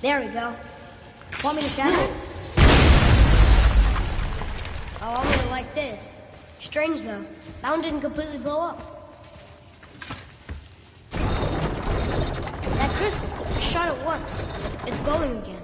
There we go. Want me to shatter it? Oh, I'm gonna like this. Strange though. That one didn't completely blow up. That crystal, I shot it once. It's glowing again.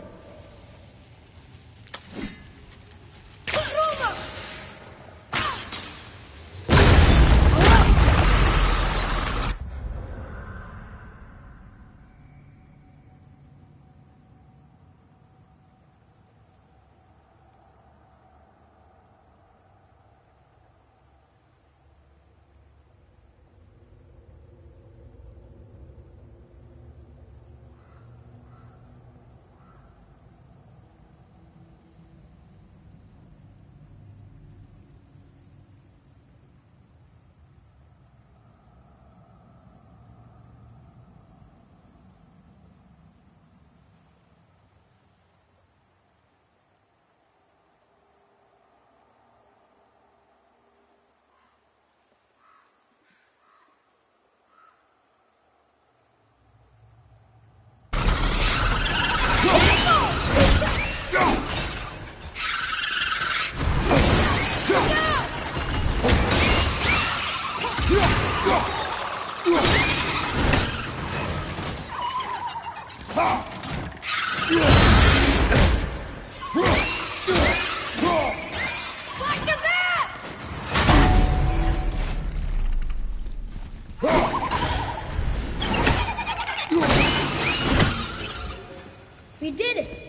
We did it!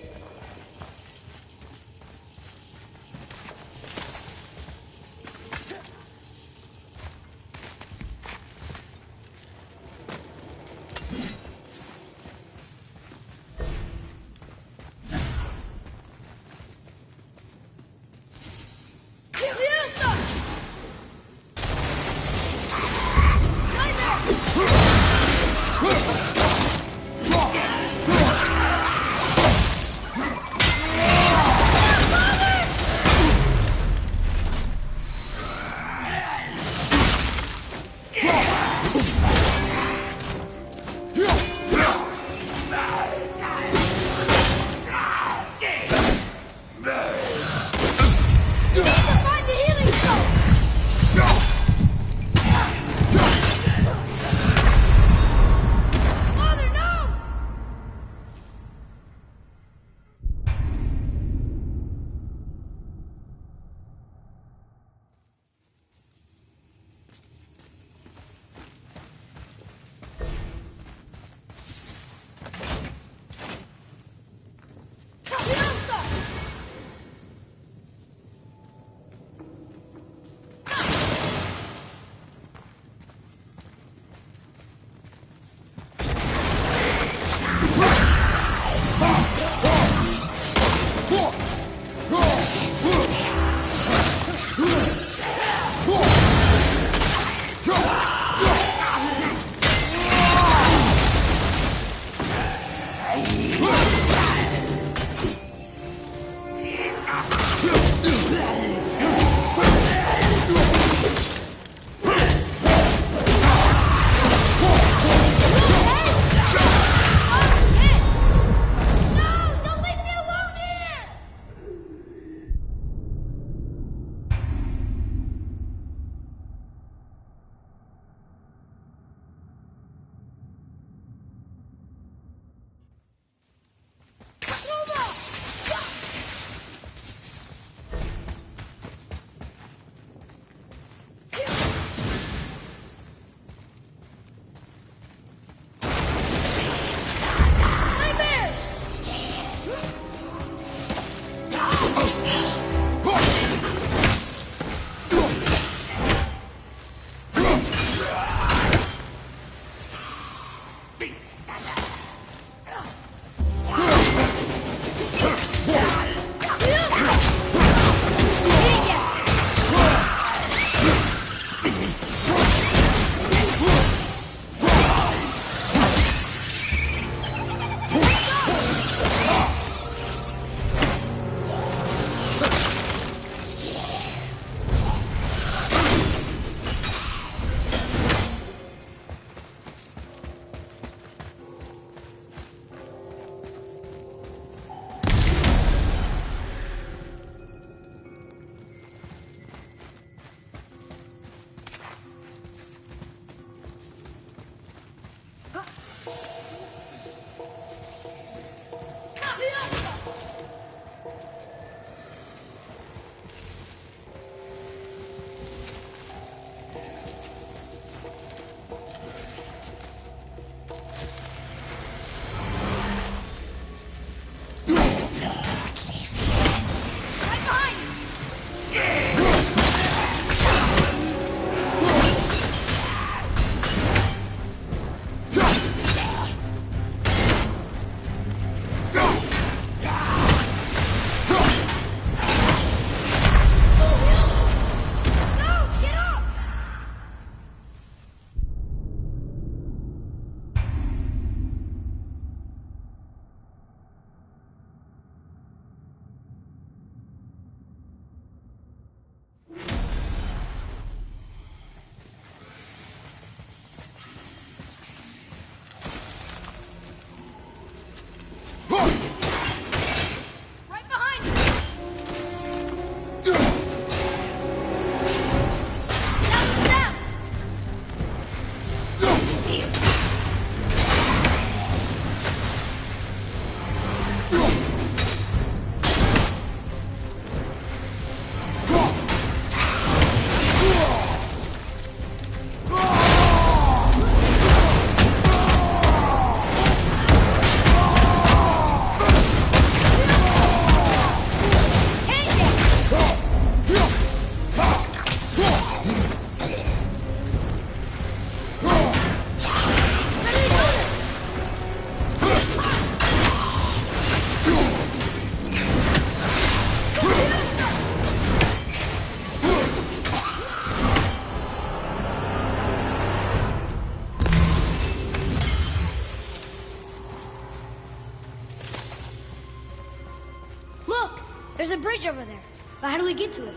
There's a bridge over there. But how do we get to it?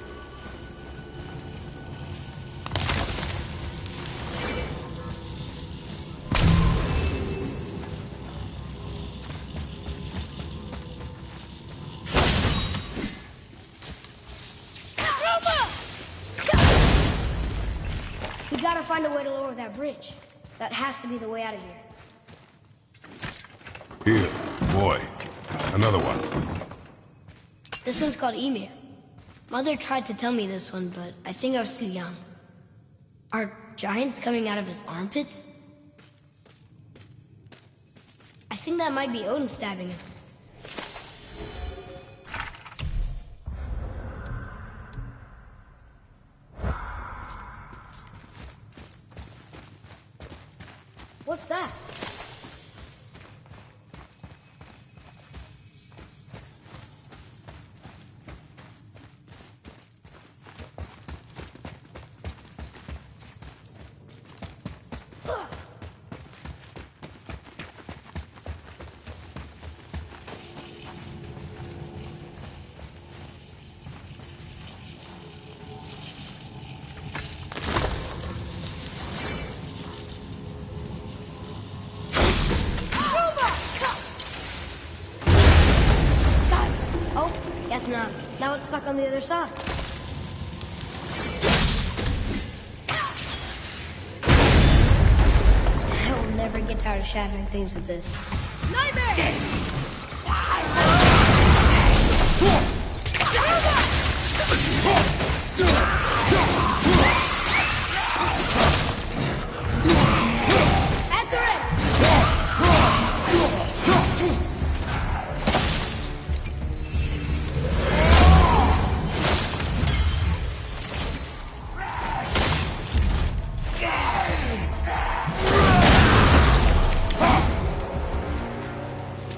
We gotta find a way to lower that bridge. That has to be the way out of here. Here, boy. Another one. This one's called Ymir. Mother tried to tell me this one, but I think I was too young. Are giants coming out of his armpits? I think that might be Odin stabbing him. What's that? Guess not. Now it's stuck on the other side. I will never get tired of shattering things with this. Nightmare!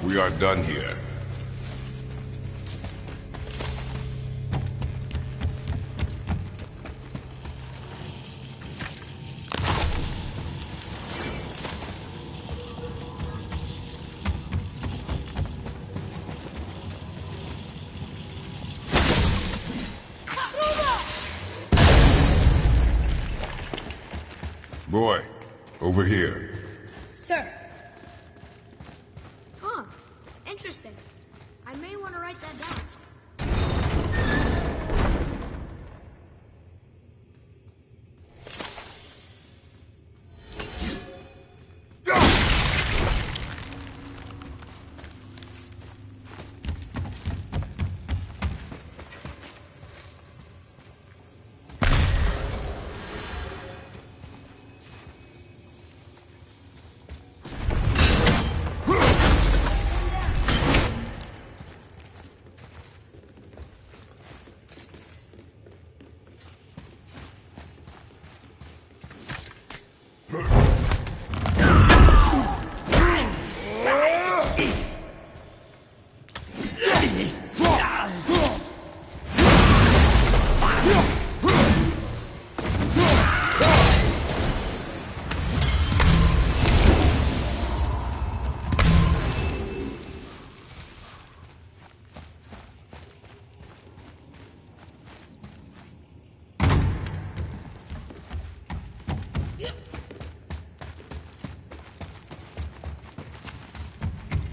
We are done here. Boy, over here. Sir. Huh. Interesting. I may want to write that down.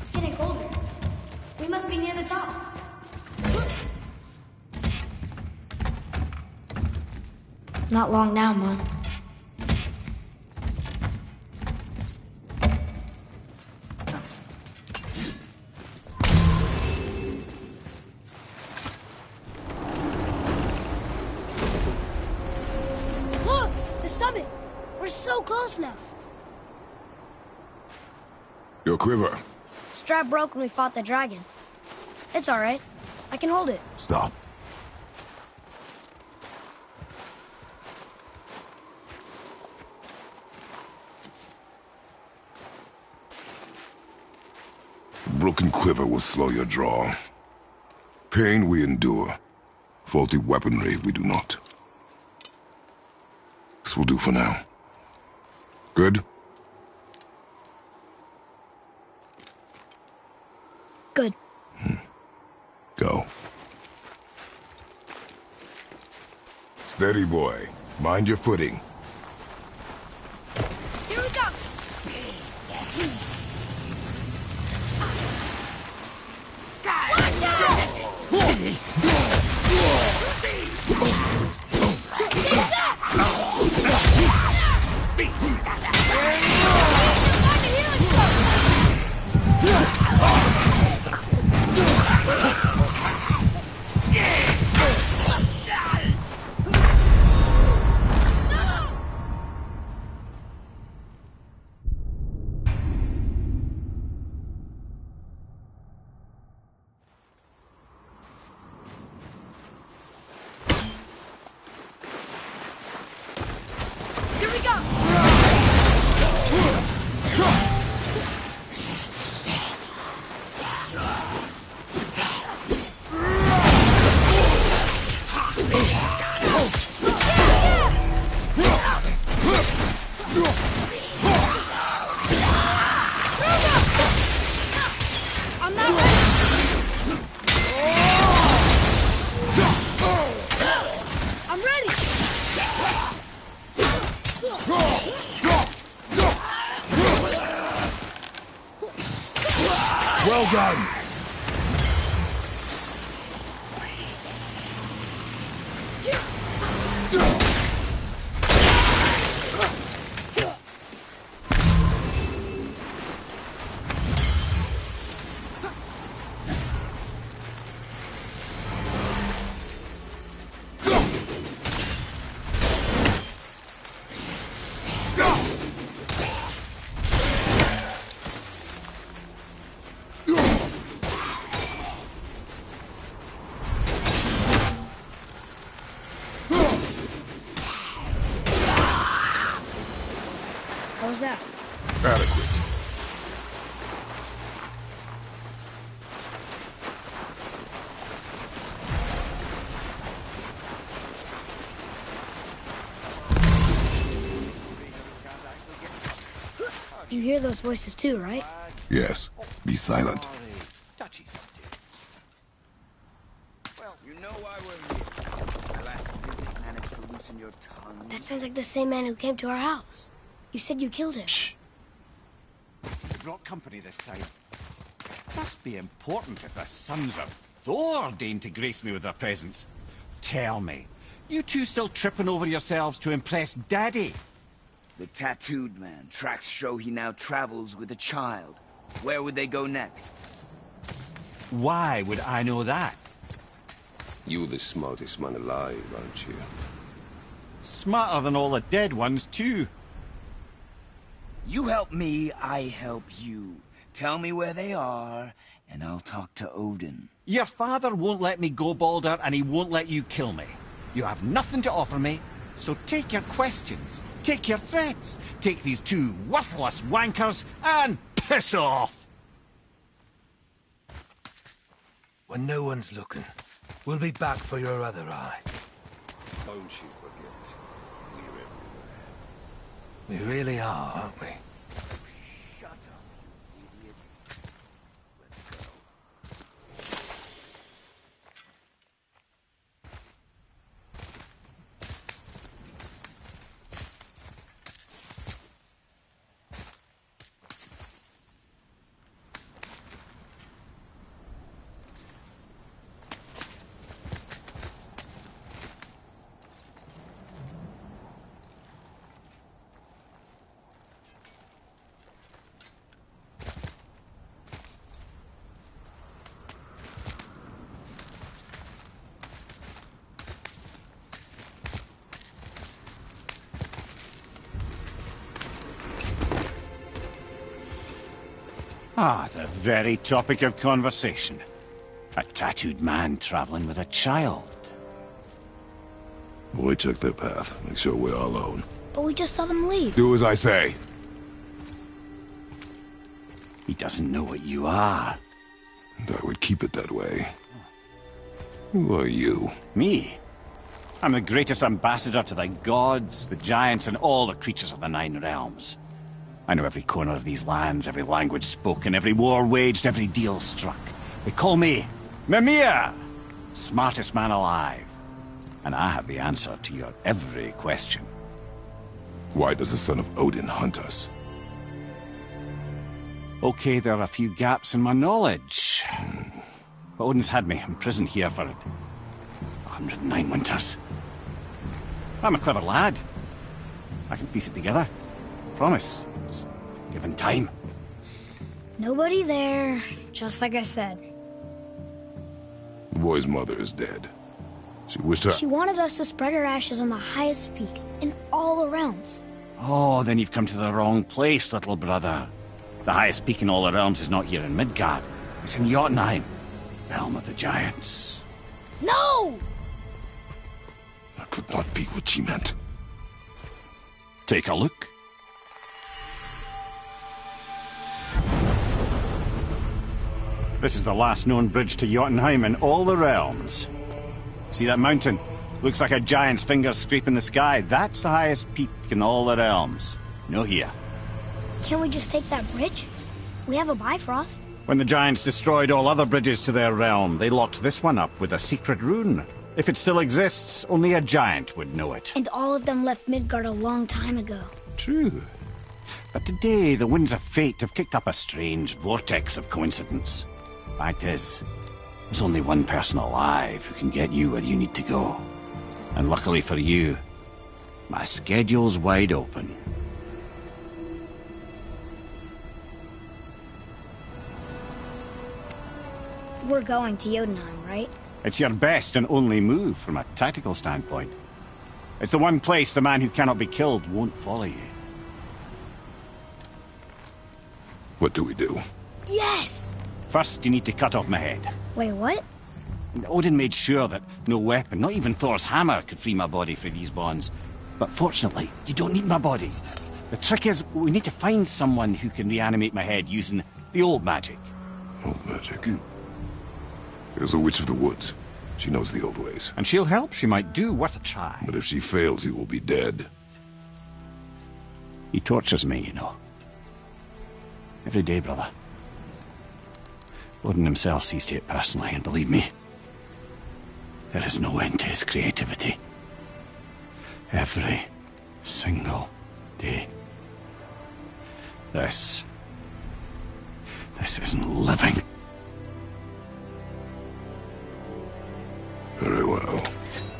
It's getting colder. We must be near the top. Not long now, Mom. Look! The summit! We're so close now. Your quiver. Strap broke when we fought the dragon. It's all right. I can hold it. Stop. Broken quiver will slow your draw. Pain we endure. Faulty weaponry we do not. This will do for now. Good? Good. Go. Steady, boy. Mind your footing. Here we go! Here we go! I'm not ready! I'm ready! Well done! How was that? Adequate. You hear those voices too, right? Yes. Be silent. Touchy subject. Well, you know why we're here. My last visit managed to loosen your tongue. That sounds like the same man who came to our house. You said you killed him. Shh. You brought company this time. Must be important if the sons of Thor deign to grace me with their presence. Tell me, you two still tripping over yourselves to impress Daddy? The tattooed man. Tracks show he now travels with a child. Where would they go next? Why would I know that? You're the smartest man alive, aren't you? Smarter than all the dead ones, too. You help me, I help you. Tell me where they are, and I'll talk to Odin. Your father won't let me go, Balder, and he won't let you kill me. You have nothing to offer me, so take your questions, take your threats, take these two worthless wankers, and piss off! When no one's looking, we'll be back for your other eye. Don't you forget, we're everywhere. We really are, aren't we? Shut up, idiot. Let's go. Ah, the very topic of conversation. A tattooed man traveling with a child. Boy, check their path. Make sure we're all alone. But we just saw them leave. Do as I say. He doesn't know what you are. And I would keep it that way. Who are you? Me? I'm the greatest ambassador to the gods, the giants, and all the creatures of the Nine Realms. I know every corner of these lands, every language spoken, every war waged, every deal struck. They call me Mimir, smartest man alive. and I have the answer to your every question. Why does the son of Odin hunt us? Okay, there are a few gaps in my knowledge. But Odin's had me imprisoned here for 109 winters. I'm a clever lad. I can piece it together. Promise. Just given time. Nobody there, just like I said. The boy's mother is dead. She wished her... She wanted us to spread her ashes on the highest peak in all the realms. Oh, then you've come to the wrong place, little brother. The highest peak in all the realms is not here in Midgard. It's in Jotunheim, realm of the giants. No! That could not be what she meant. Take a look. This is the last known bridge to Jotunheim in all the realms. See that mountain? Looks like a giant's finger scraping the sky. That's the highest peak in all the realms. No here. Can't we just take that bridge? We have a Bifrost. When the giants destroyed all other bridges to their realm, they locked this one up with a secret rune. If it still exists, only a giant would know it. And all of them left Midgard a long time ago. True. But today, the winds of fate have kicked up a strange vortex of coincidence. Fact is, there's only one person alive who can get you where you need to go. And luckily for you, my schedule's wide open. We're going to Jotunheim, right? It's your best and only move from a tactical standpoint. It's the one place the man who cannot be killed won't follow you. What do we do? Yes! First, you need to cut off my head. Wait, what? Odin made sure that no weapon, not even Thor's hammer, could free my body from these bonds. But fortunately, you don't need my body. The trick is, we need to find someone who can reanimate my head using the old magic. Old magic. There's a witch of the woods. She knows the old ways. And she'll help, she might do, worth a try. But if she fails, he will be dead. He tortures me, you know. Every day, brother. Odin himself sees to it personally, and believe me, there is no end to his creativity. Every single day. This isn't living. Very well.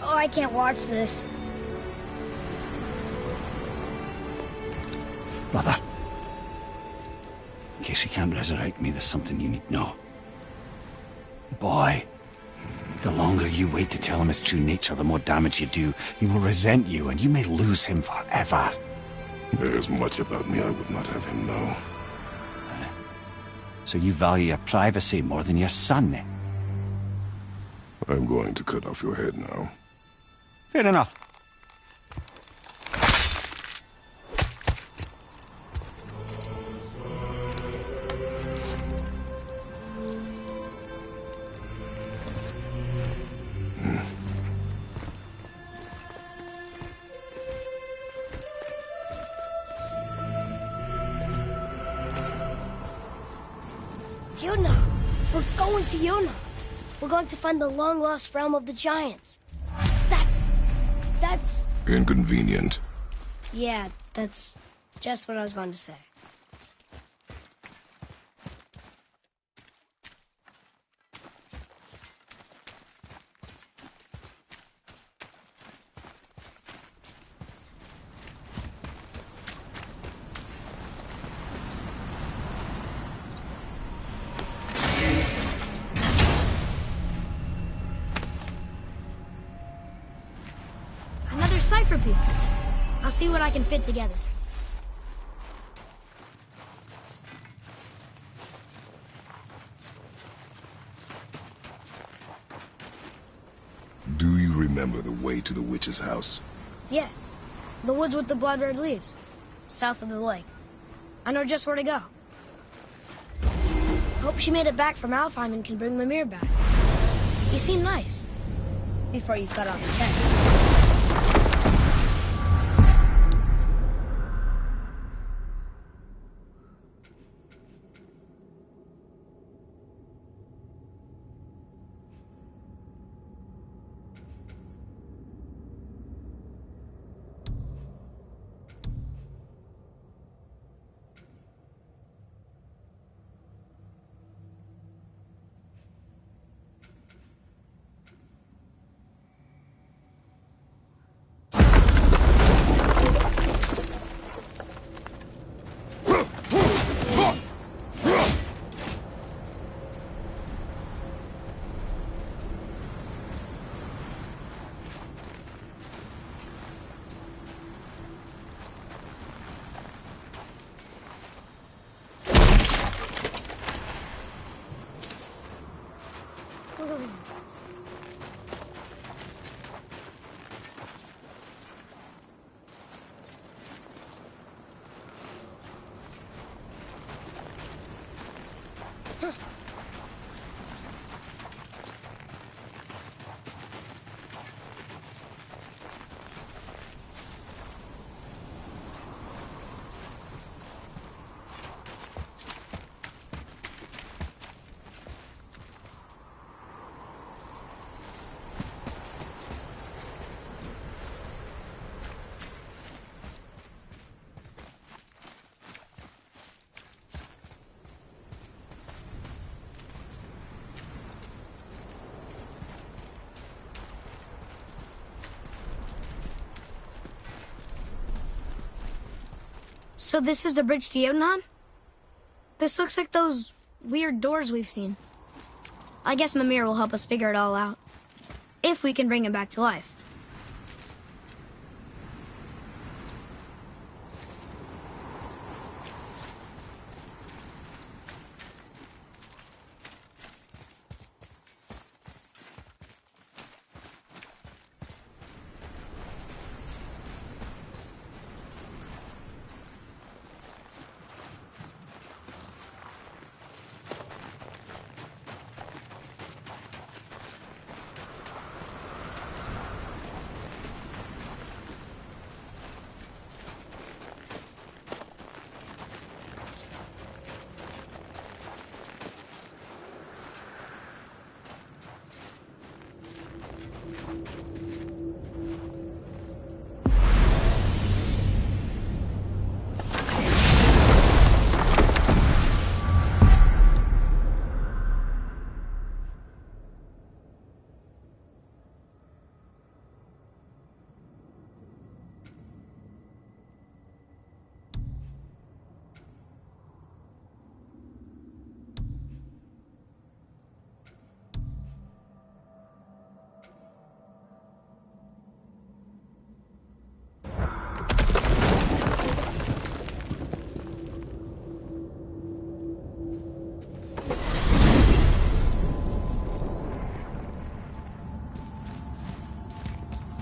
Oh, I can't watch this. Brother, in case he can't resurrect me, there's something you need to know. Boy, the longer you wait to tell him his true nature, the more damage you do. He will resent you, and you may lose him forever. There is much about me I would not have him know. So you value your privacy more than your son, eh? I'm going to cut off your head now. Fair enough. Yona! We're going to Yona! We're going to find the long-lost realm of the giants. That's... Inconvenient. Yeah, that's just what I was going to say. Another cipher piece. I'll see what I can fit together. Do you remember the way to the witch's house? Yes. The woods with the blood-red leaves. South of the lake. I know just where to go. Hope she made it back from Alfheim and can bring Mimir back. He seemed nice. Before you cut off his head. So this is the bridge to Jotunheim? This looks like those weird doors we've seen. I guess Mimir will help us figure it all out. If we can bring him back to life.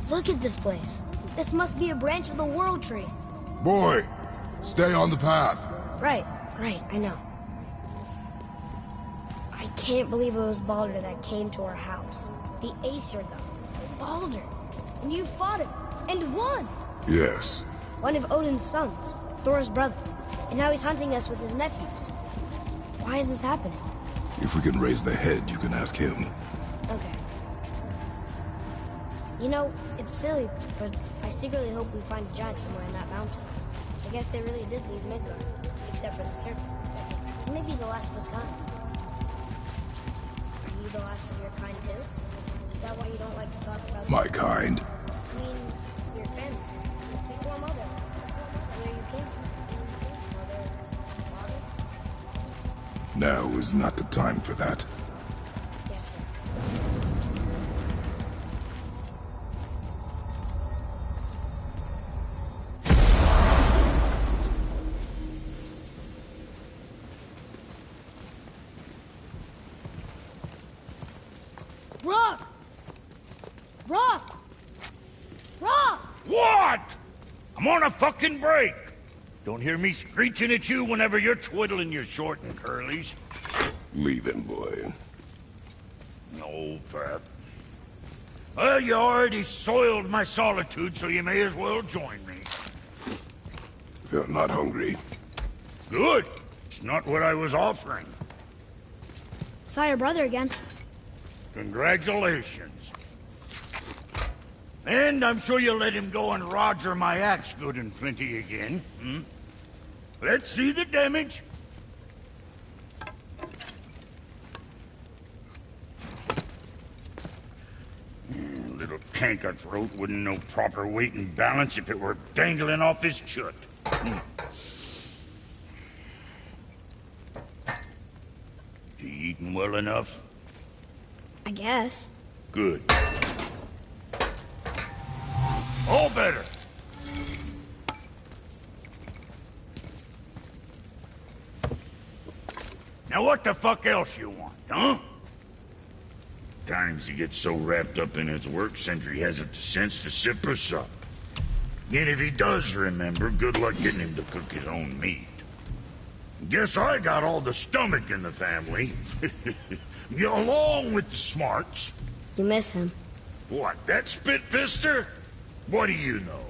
Look at this place. This must be a branch of the World Tree. Boy, stay on the path. Right, I know. I can't believe it was Baldur that came to our house. The Aesir god. Baldur. And you fought him. And won! Yes. One of Odin's sons. Thor's brother. And now he's hunting us with his nephews. Why is this happening? If we can raise the head, you can ask him. Okay. You know, it's silly, but I secretly hope we find a giant somewhere in that mountain. I guess they really did leave Midgard, except for the serpent. Maybe the last of us kind. Are you the last of your kind too? Is that why you don't like to talk about My kind? I mean, your family. Before Mother. Where you came from. Mother, father. Now is not the time for that. Yes, sir. Rock! Rock! Rock! What? I'm on a fucking break. Don't hear me screeching at you whenever you're twiddling your short and curlies. Leave him, boy. No, Fab. Well, you already soiled my solitude, so you may as well join me. You're not hungry. Good. It's not what I was offering. Saw your brother again. Congratulations. And I'm sure you'll let him go and roger my axe good and plenty again, hmm? Let's see the damage. Little canker-throat wouldn't know proper weight and balance if it were dangling off his chut. You eating well enough? I guess. Good. All better. Now what the fuck else you want, huh? Times he gets so wrapped up in his work, Sentry hasn't the sense to sip or sup. And if he does remember, good luck getting him to cook his own meat. Guess I got all the stomach in the family. Along with the smarts. You miss him. What, that spit-fister? What do you know?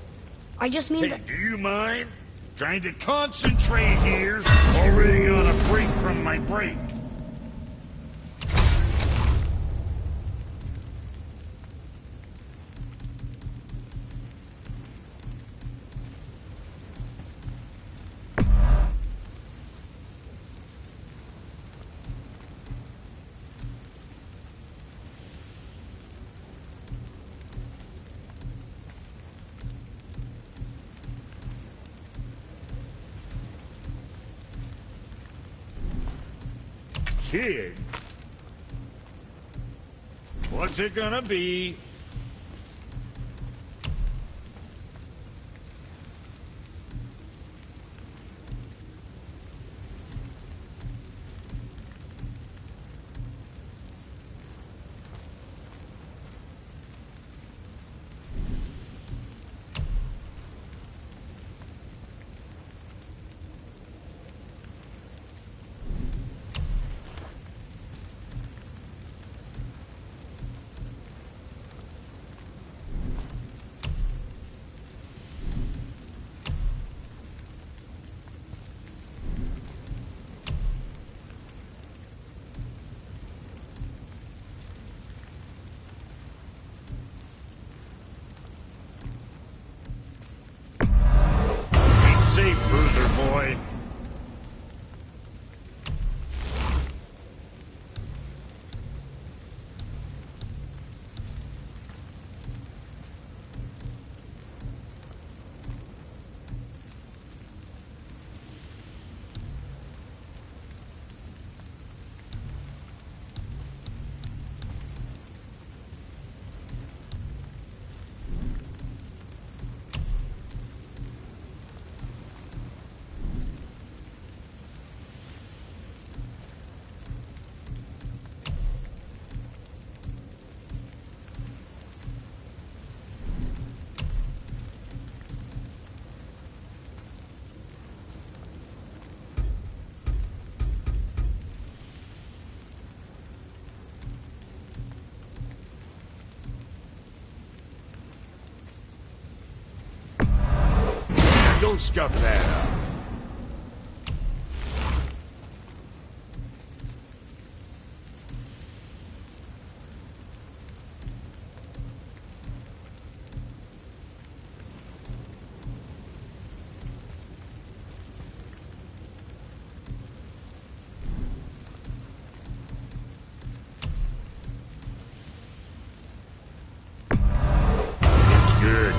I just mean Hey, that... do you mind? Trying to concentrate here. Already on a break from my break. Kid? What's it gonna be? Safe, bruiser boy. Go scuff that up. It's good.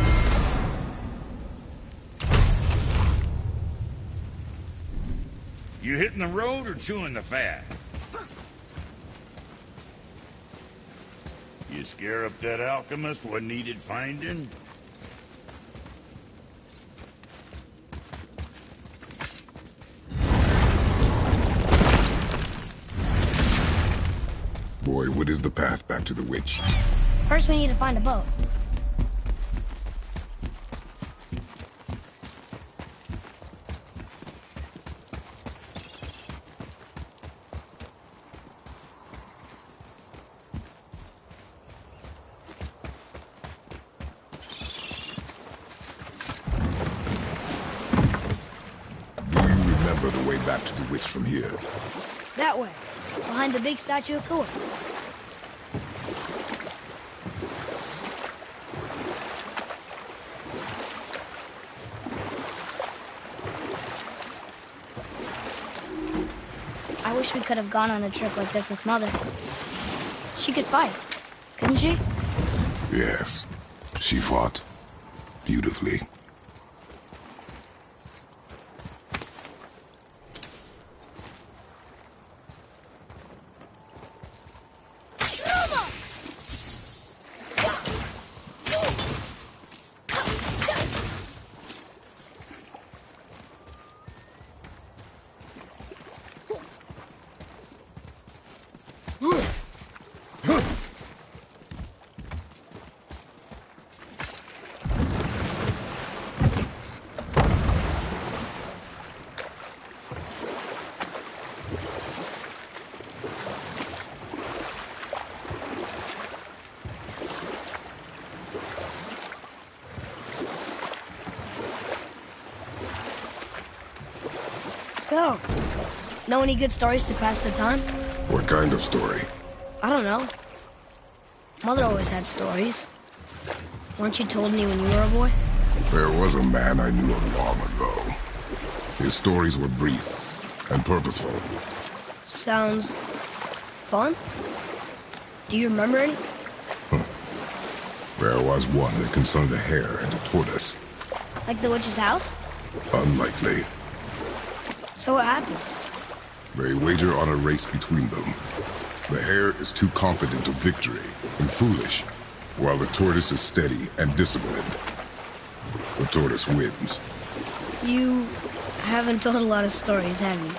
You hitting the road or chewing the fat? You scare up that alchemist what needed finding? Boy, what is the path back to the witch? First we need to find a boat. Do you remember the way back to the witch from here? That way, behind the big statue of Thor. I wish we could have gone on a trip like this with Mother. She could fight, couldn't she? Yes. She fought. Beautifully. Oh, know any good stories to pass the time? What kind of story? I don't know. Mother always had stories. Weren't you told me when you were a boy? There was a man I knew of long ago. His stories were brief and purposeful. Sounds fun. Do you remember any? There was one that concerned a hare and a tortoise. Like the witch's house? Unlikely. So what happens? They wager on a race between them. The hare is too confident of victory and foolish, while the tortoise is steady and disciplined. The tortoise wins. You haven't told a lot of stories, have you?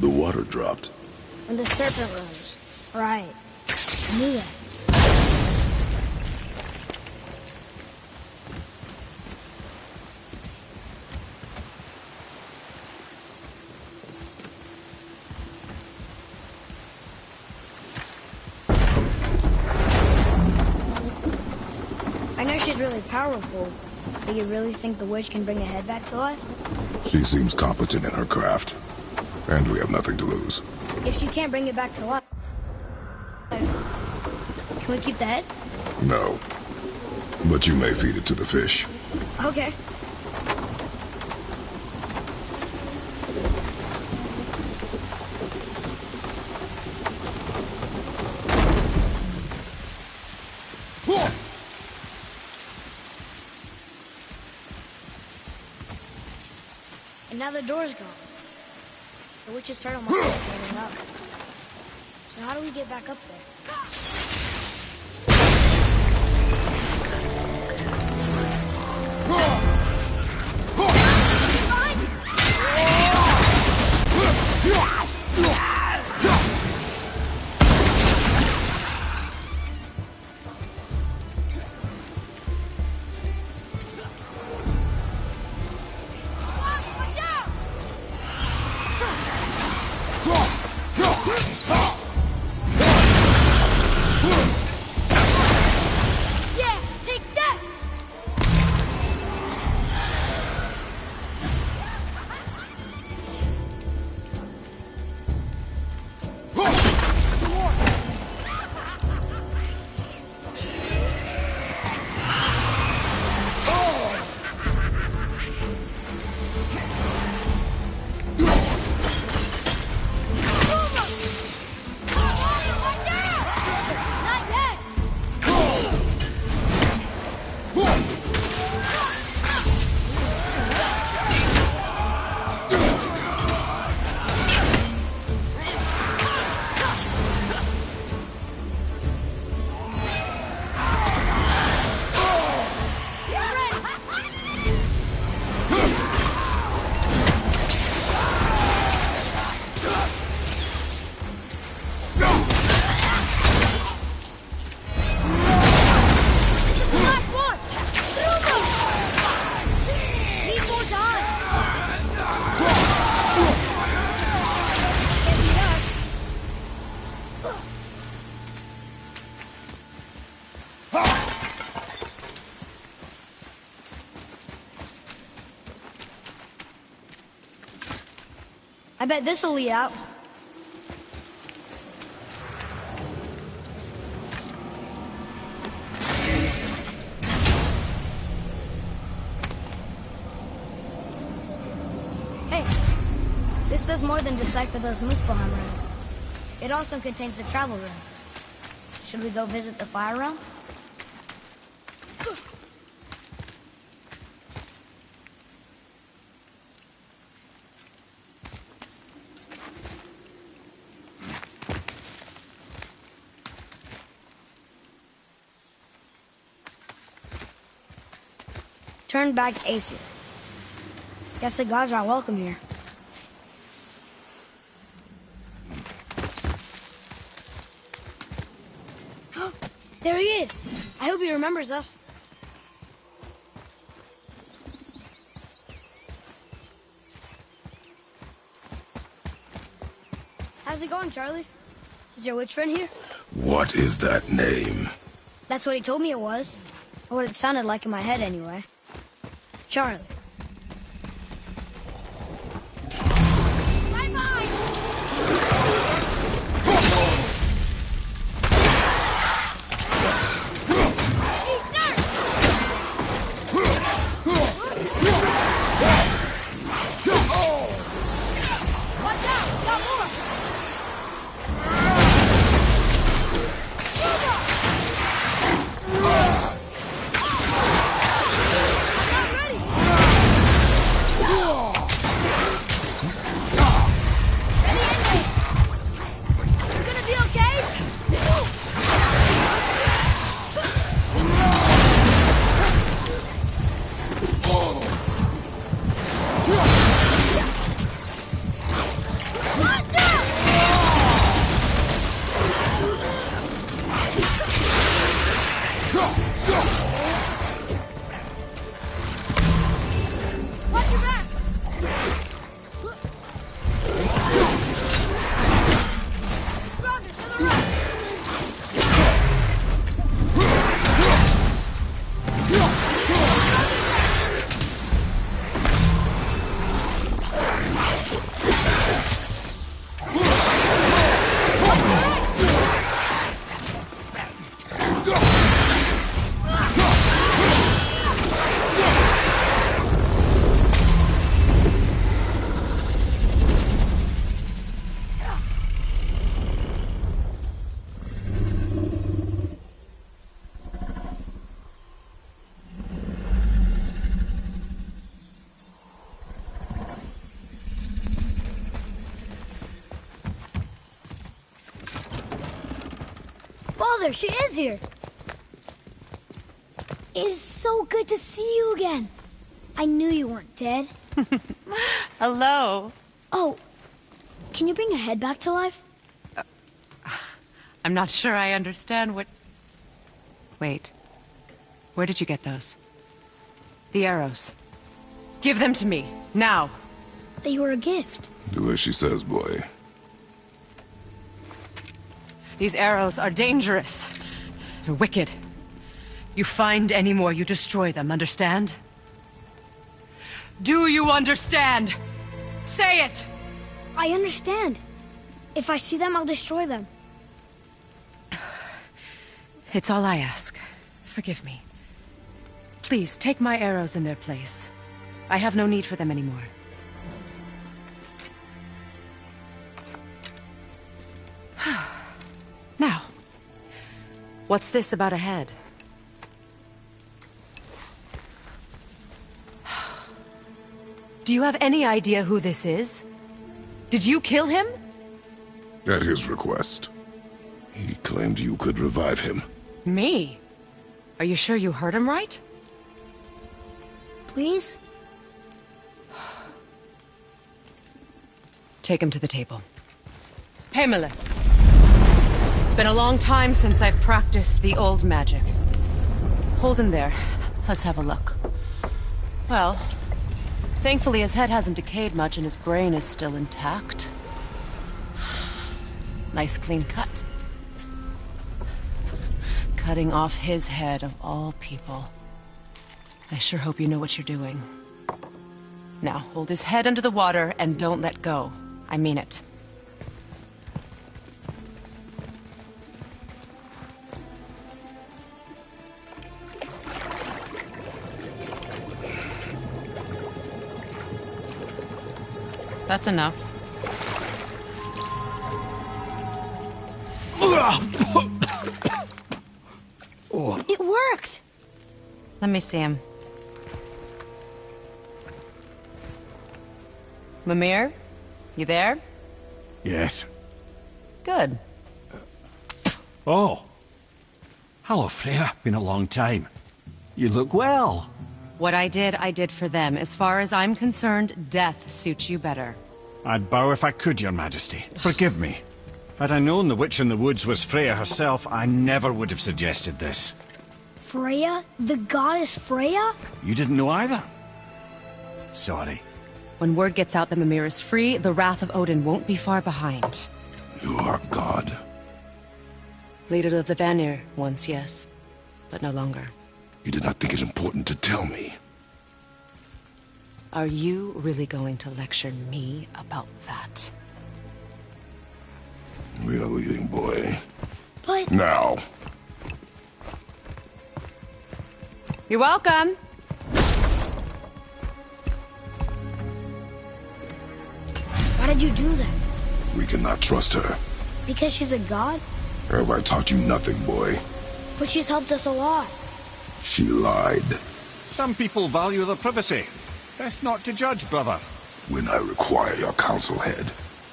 The water dropped. And the serpent rose. Right. I knew that. I know she's really powerful. Do you really think the witch can bring a head back to life? She seems competent in her craft. And we have nothing to lose. If she can't bring it back to life, can we keep the head? No. But you may feed it to the fish. Okay. And now the door's gone. The witch's turtle must be standing up. So how do we get back up there? I bet this'll lead out. Hey, this does more than decipher those Muspelheim runes. It also contains the travel rune. Should we go visit the fire realm? Turn back Aesir. Guess the gods aren't welcome here. There he is. I hope he remembers us. How's it going, Charlie? Is your witch friend here? What is that name? That's what he told me it was. Or what it sounded like in my head, anyway. Charlie. Father, she is here. It's so good to see you again. I knew you weren't dead. Hello. Oh, can you bring a head back to life? I'm not sure I understand what... Wait. Where did you get those? The arrows. Give them to me, now. They were a gift. Do as she says, boy. These arrows are dangerous. They're wicked. You find any more, you destroy them, understand? Do you understand? Say it! I understand. If I see them, I'll destroy them. It's all I ask. Forgive me. Please, take my arrows in their place. I have no need for them anymore. Now, what's this about a head? Do you have any idea who this is? Did you kill him? At his request. He claimed you could revive him. Me? Are you sure you heard him right? Please? Take him to the table. Himmler. It's been a long time since I've practiced the old magic. Hold him there. Let's have a look. Well, thankfully his head hasn't decayed much and his brain is still intact. Nice clean cut. Cutting off his head of all people. I sure hope you know what you're doing. Now, hold his head under the water and don't let go. I mean it. That's enough. It worked! Let me see him. Mimir? You there? Yes. Good. Oh. Hello, Freya. Been a long time. You look well. What I did for them. As far as I'm concerned, death suits you better. I'd bow if I could, Your Majesty. Forgive me. Had I known the witch in the woods was Freya herself, I never would have suggested this. Freya? The goddess Freya? You didn't know either? Sorry. When word gets out that Mimir is free, the wrath of Odin won't be far behind. You are God. Leader of the Vanir, once, yes. But no longer. You did not think it important to tell me. Are you really going to lecture me about that? We are leaving, boy. But... Now. You're welcome! Why did you do that? We cannot trust her. Because she's a god? Have I taught you nothing, boy? But she's helped us a lot. She lied. Some people value their privacy. Best not to judge, brother. When I require your council head,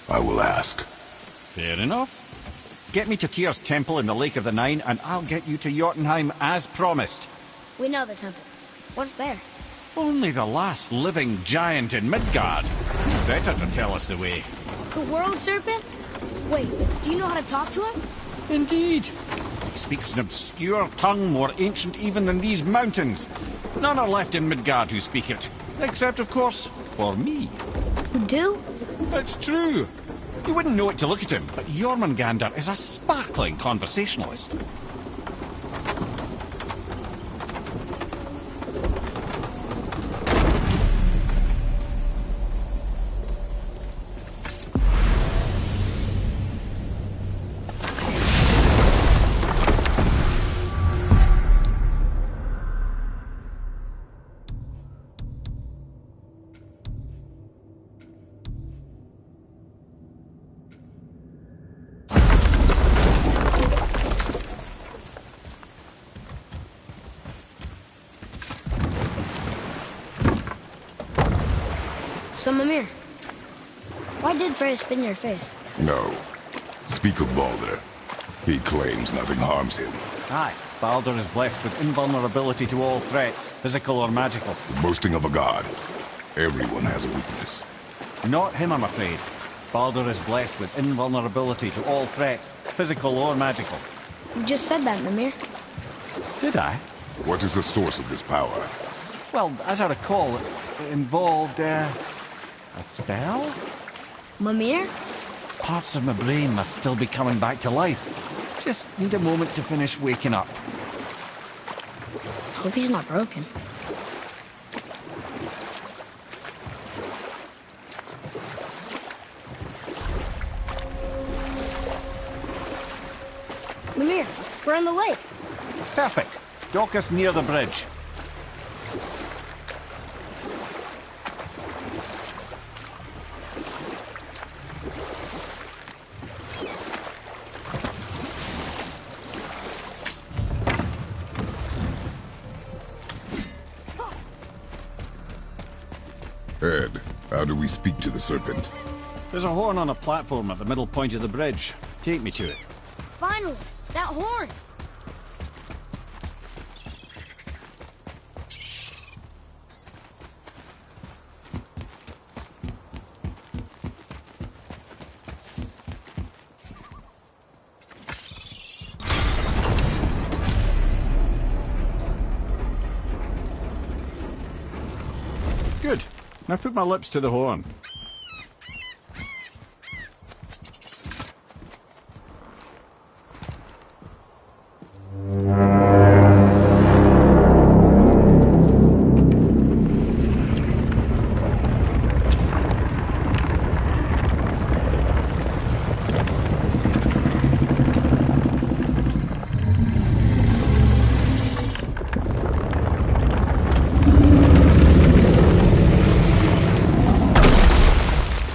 I will ask. Fair enough. Get me to Tyr's temple in the Lake of the Nine, and I'll get you to Jotunheim as promised. We know the temple. What's there? Only the last living giant in Midgard. Better to tell us the way. The world serpent? Wait, do you know how to talk to him? Indeed. He speaks an obscure tongue more ancient even than these mountains. None are left in Midgard who speak it. Except, of course, for me. You do? It's true. You wouldn't know it to look at him, but Jormungandr is a sparkling conversationalist. So, Mimir, why did Freya spit in your face? No. Speak of Baldur. He claims nothing harms him. Aye, Baldur is blessed with invulnerability to all threats, physical or magical. The boasting of a god. Everyone has a weakness. Not him, I'm afraid. Baldur is blessed with invulnerability to all threats, physical or magical. You just said that, Mimir. Did I? What is the source of this power? Well, as I recall, it involved, a spell? Mimir? Parts of my brain must still be coming back to life. Just need a moment to finish waking up. Hope he's not broken. Mimir, we're on the lake. Perfect. Dock us near the bridge. Ed, how do we speak to the serpent? There's a horn on a platform at the middle point of the bridge. Take me to it. Finally, that horn. Good. Now put my lips to the horn.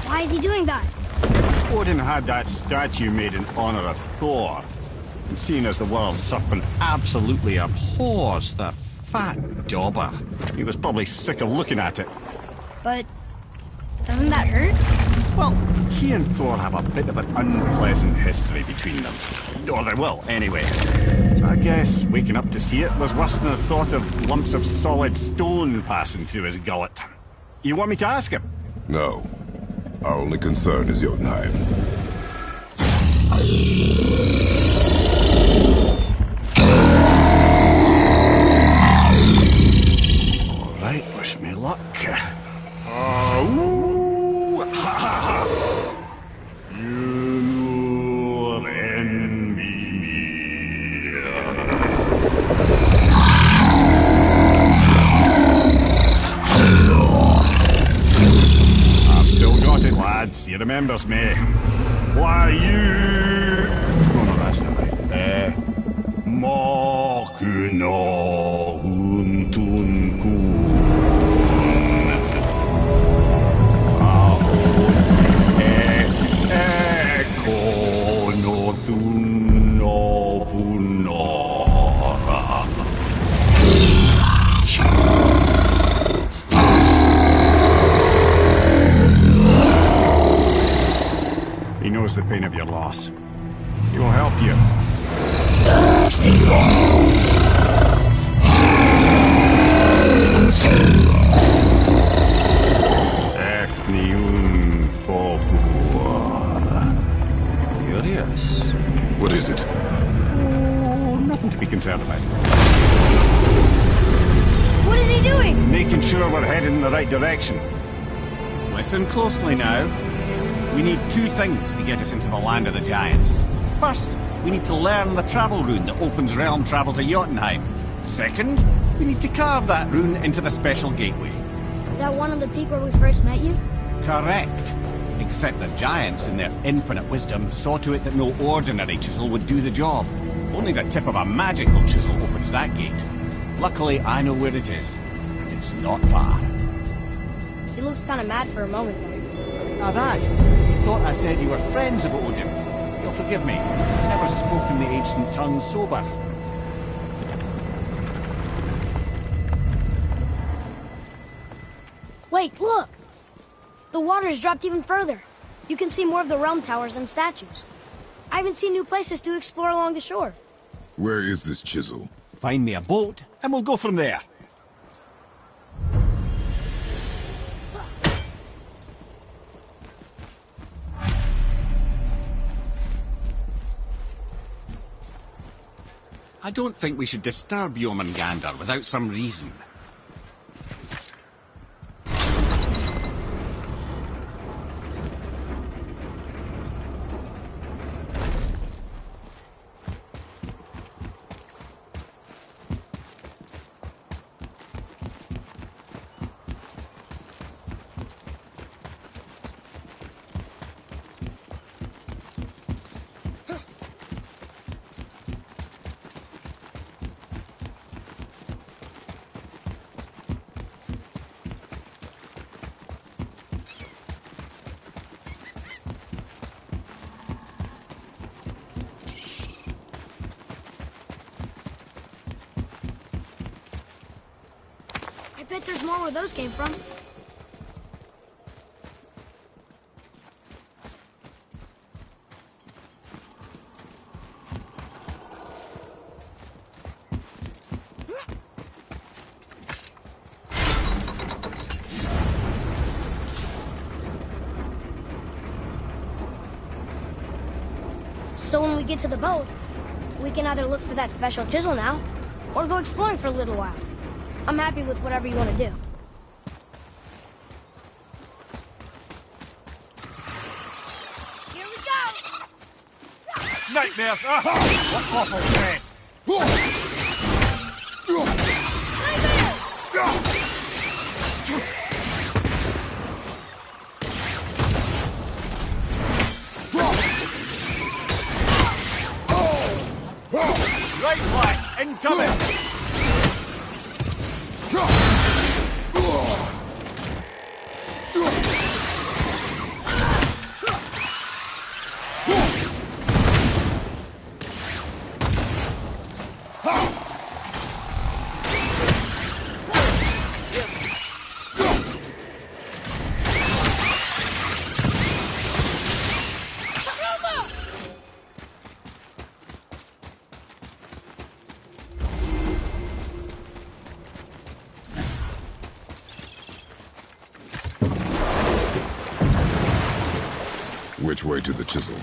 Why is he doing that? Odin had that statue made in honor of Thor. And seeing as the world serpent absolutely abhors the fat dauber, he was probably sick of looking at it. But doesn't that hurt? Well, he and Thor have a bit of an unpleasant history between them. Or they will, anyway. So I guess waking up to see it was worse than the thought of lumps of solid stone passing through his gullet. You want me to ask him? No. Our only concern is Jotunheim. Alright, wish me luck. Ooh, ha, ha, ha. You envy me. I've still got it, lads. He remembers me. Why, you... Oh, no, that's not right. Makuna huntun kun. He knows the pain of your loss. He will help you. Curious. What is it? Oh, nothing to be concerned about. What is he doing? Making sure we're heading in the right direction. Listen closely now. We need two things to get us into the land of the Giants. First, we need to learn the travel rune that opens realm travel to Jotunheim. Second, we need to carve that rune into the special gateway. That one on the peak where we first met you? Correct. Except the Giants, in their infinite wisdom, saw to it that no ordinary chisel would do the job. Only the tip of a magical chisel opens that gate. Luckily, I know where it is, and it's not far. He looked kind of mad for a moment there. Now that, you thought I said you were friends of Odin. You'll forgive me. I've never spoken the ancient tongue sober. Wait, look! The water's dropped even further. You can see more of the realm towers and statues. I even see new places to explore along the shore. Where is this chisel? Find me a boat, and we'll go from there. I don't think we should disturb Jormungandr without some reason. I bet there's more where those came from. So when we get to the boat, we can either look for that special chisel now, or go exploring for a little while. I'm happy with whatever you want to do. Here we go! Nightmares! Aha! What awful pests! Right flank, incoming! Which way to the chisel?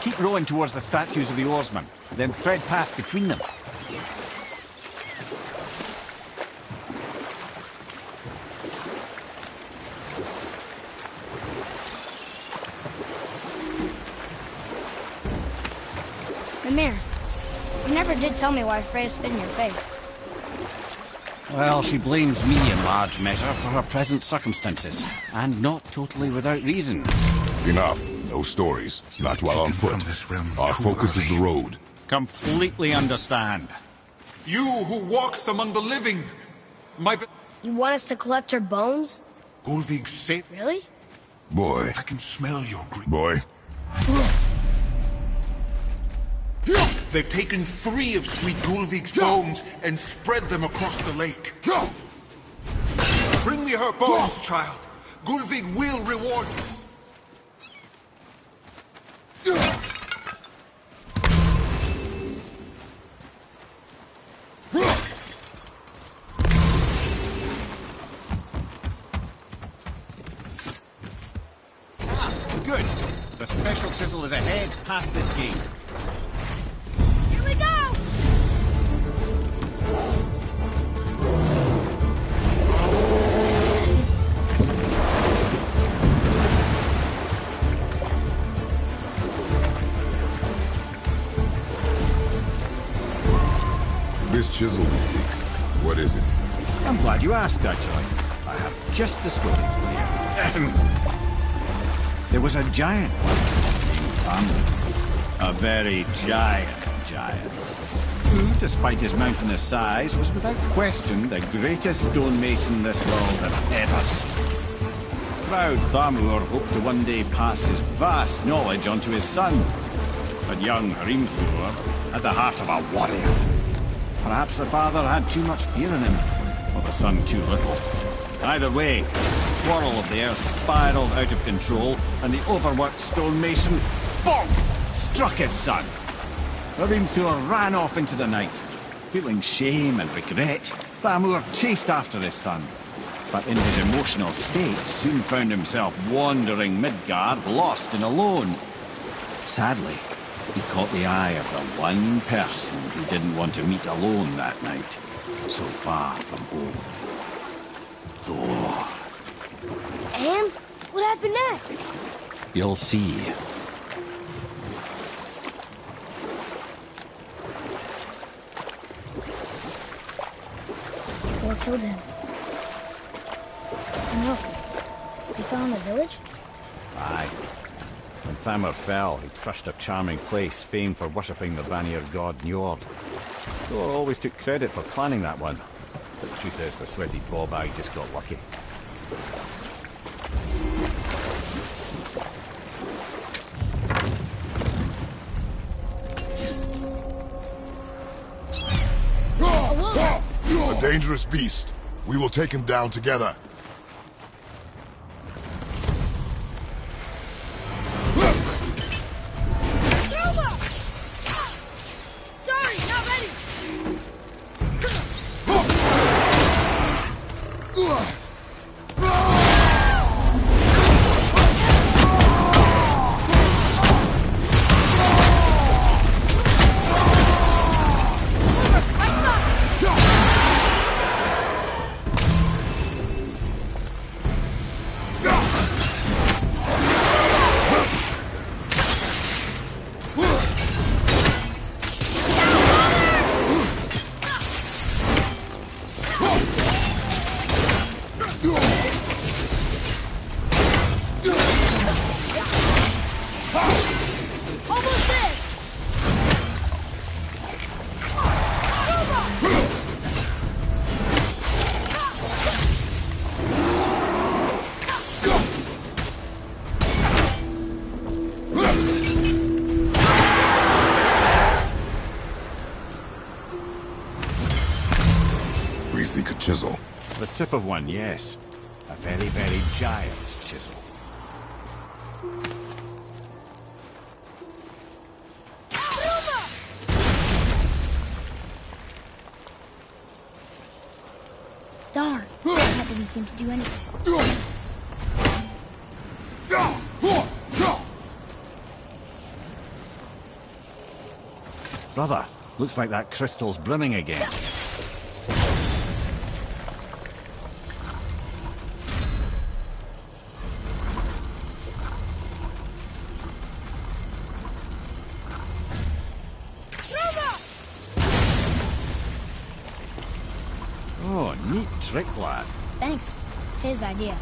Keep rowing towards the statues of the oarsmen, then thread past between them. Mimir, you never did tell me why Freya spit in your face. Well, she blames me in large measure for her present circumstances, and not totally without reason. Enough. No stories. Not while on foot. Our focus is the road. Completely understand. You who walks among the living, You want us to collect her bones? Gulvig said... Really? Boy. I can smell your grief. Boy. They've taken 3 of sweet Gulvig's bones and spread them across the lake. Bring me her bones, child. Gulvig will reward you. Good. The special chisel is ahead, past this gate. Here we go! This chisel we seek. What is it? I'm glad you asked, actually. I have just the story for you. There was a giant once named Thamur. A very giant, who, despite his mountainous size, was without question the greatest stonemason this world had ever seen. Proud Thamur hoped to one day pass his vast knowledge on to his son. But young Hrimthur had the heart of a warrior. Perhaps the father had too much fear in him, or the son too little. Either way, the quarrel of the earth spiraled out of control, and the overworked stonemason, bonk, struck his son. Hrimthur ran off into the night. Feeling shame and regret, Thamur chased after his son. But in his emotional state, soon found himself wandering Midgard, lost and alone. Sadly, he caught the eye of the one person he didn't want to meet alone that night, so far from home. Thor. And? What happened next? You'll see. Thor killed him. No. He fell in the village? Aye. When Thamur fell, he crushed a charming place famed for worshipping the Vanir god Njord. Thor always took credit for planning that one. But the truth is, the sweaty ball-bag just got lucky. A dangerous beast. We will take him down together. Sorry, not ready! We seek a chisel. The tip of one, yes. A very, very giant chisel. Darn. That didn't seem to do anything. Brother, looks like that crystal's brimming again. Oh, neat trick, lad. Thanks. His idea.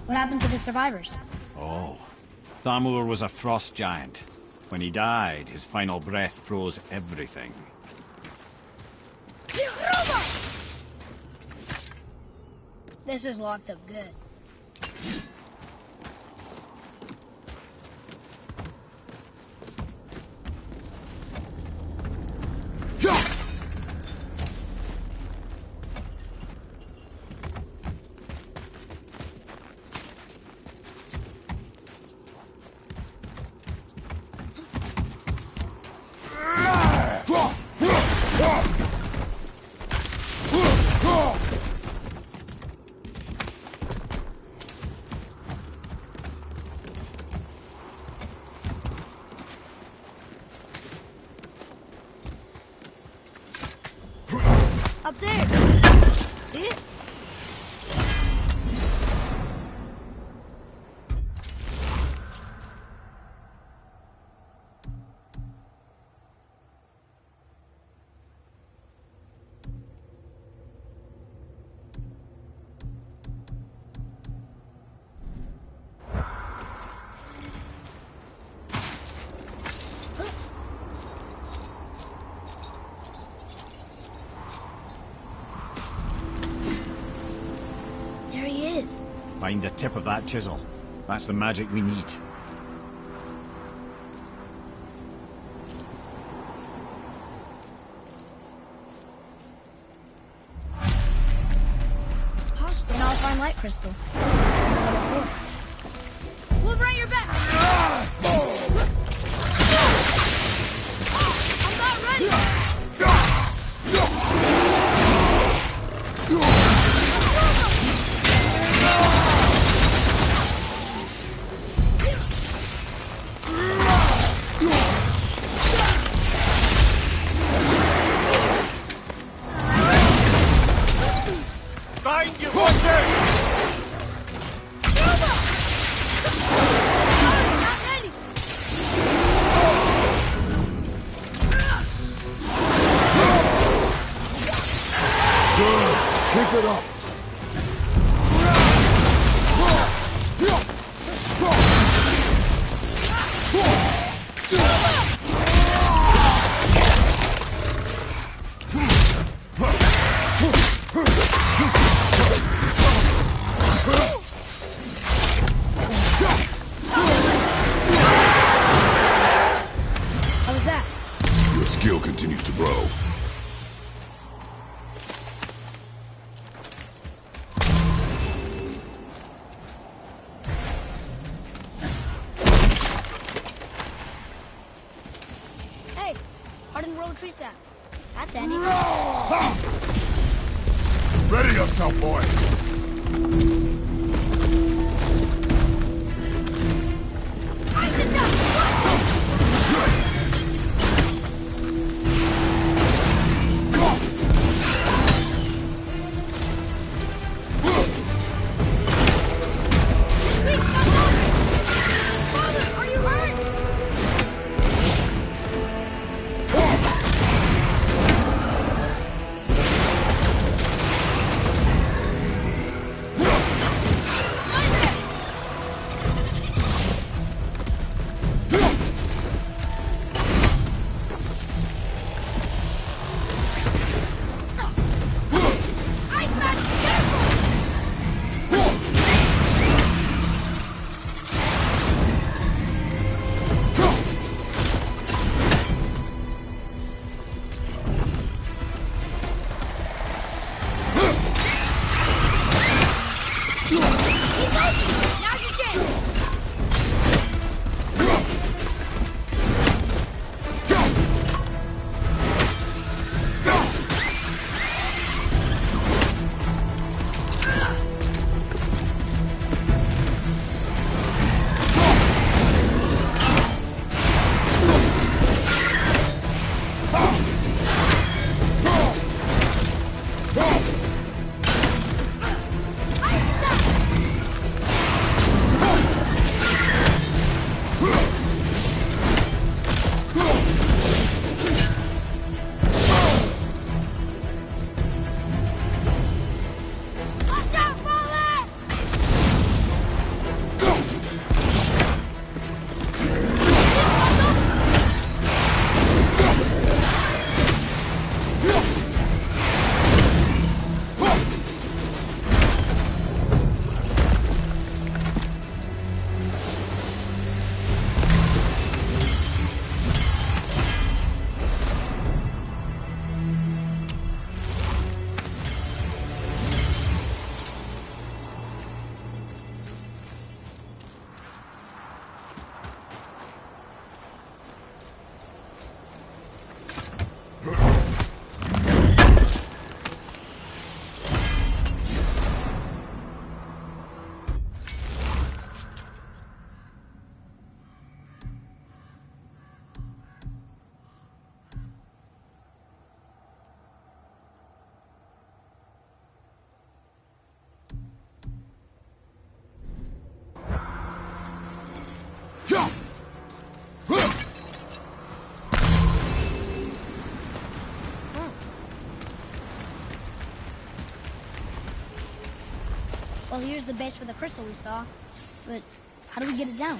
What happened to the survivors? Oh, Thamur was a frost giant. When he died, his final breath froze everything. This is locked up good. Up there! See it? Find the tip of that chisel. That's the magic we need. Then I'll find light crystal. Look right your back! I'm not ready! Find you, Butcher! Keep it up! How was that? Your skill continues to grow. Hey, hardened road tree sap. That's handy. Ready yourself, boy! Well, here's the base for the crystal we saw. But how do we get it down?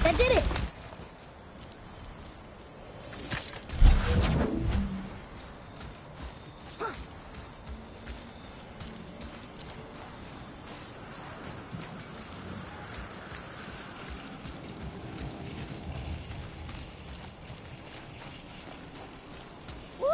That did it! Woo!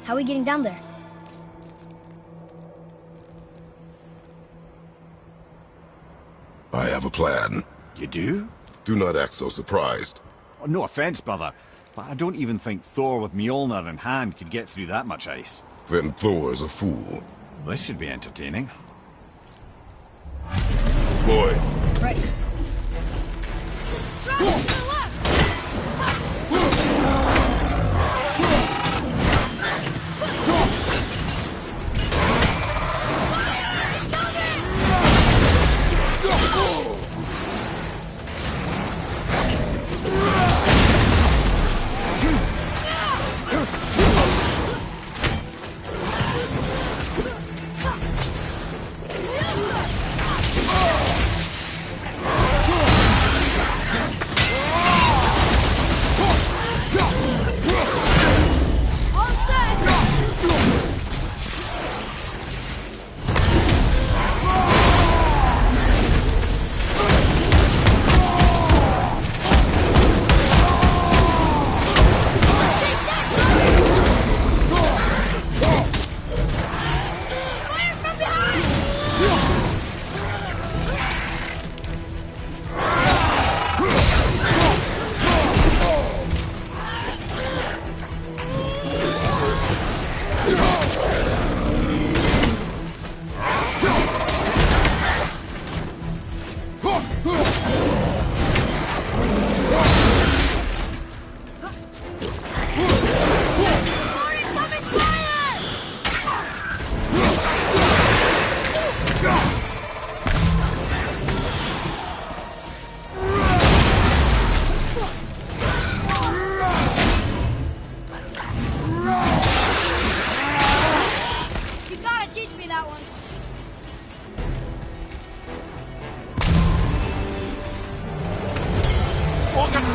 How are we getting down there? I have a plan. You do? Do not act so surprised. Oh, no offense, brother, but I don't even think Thor with Mjolnir in hand could get through that much ice. Then Thor's a fool. This should be entertaining. Boy. Ready.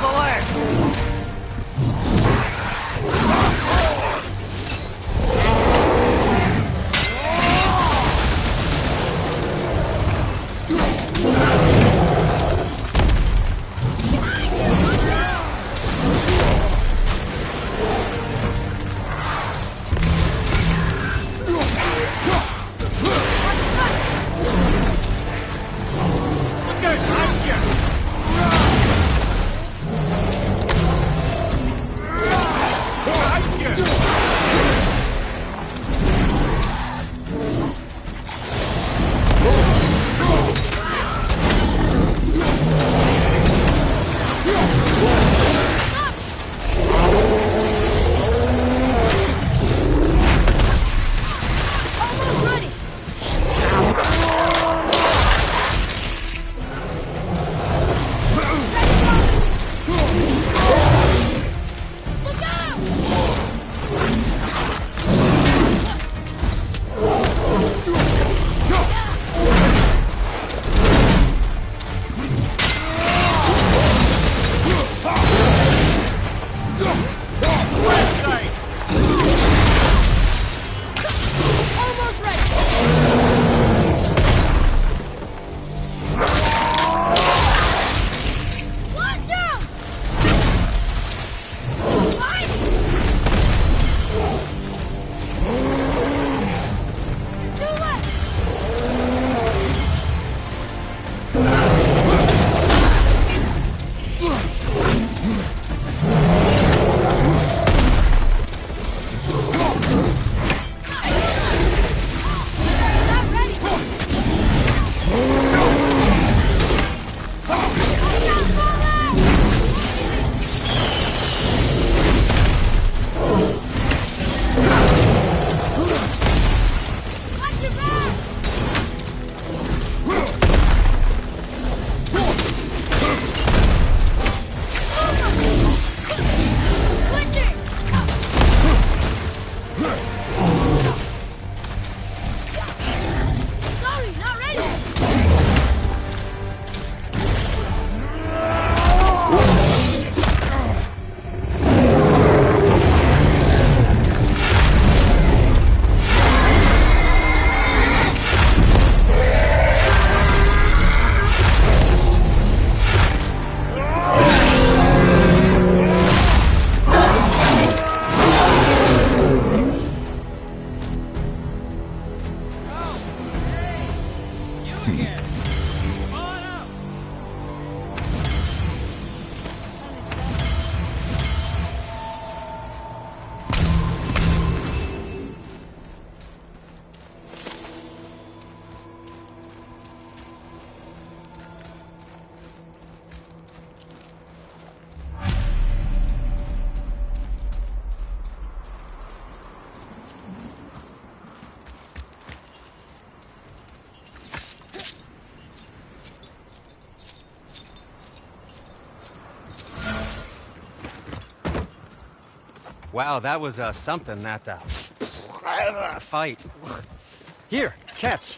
the leg! Wow, that was something, that fight. Here, catch.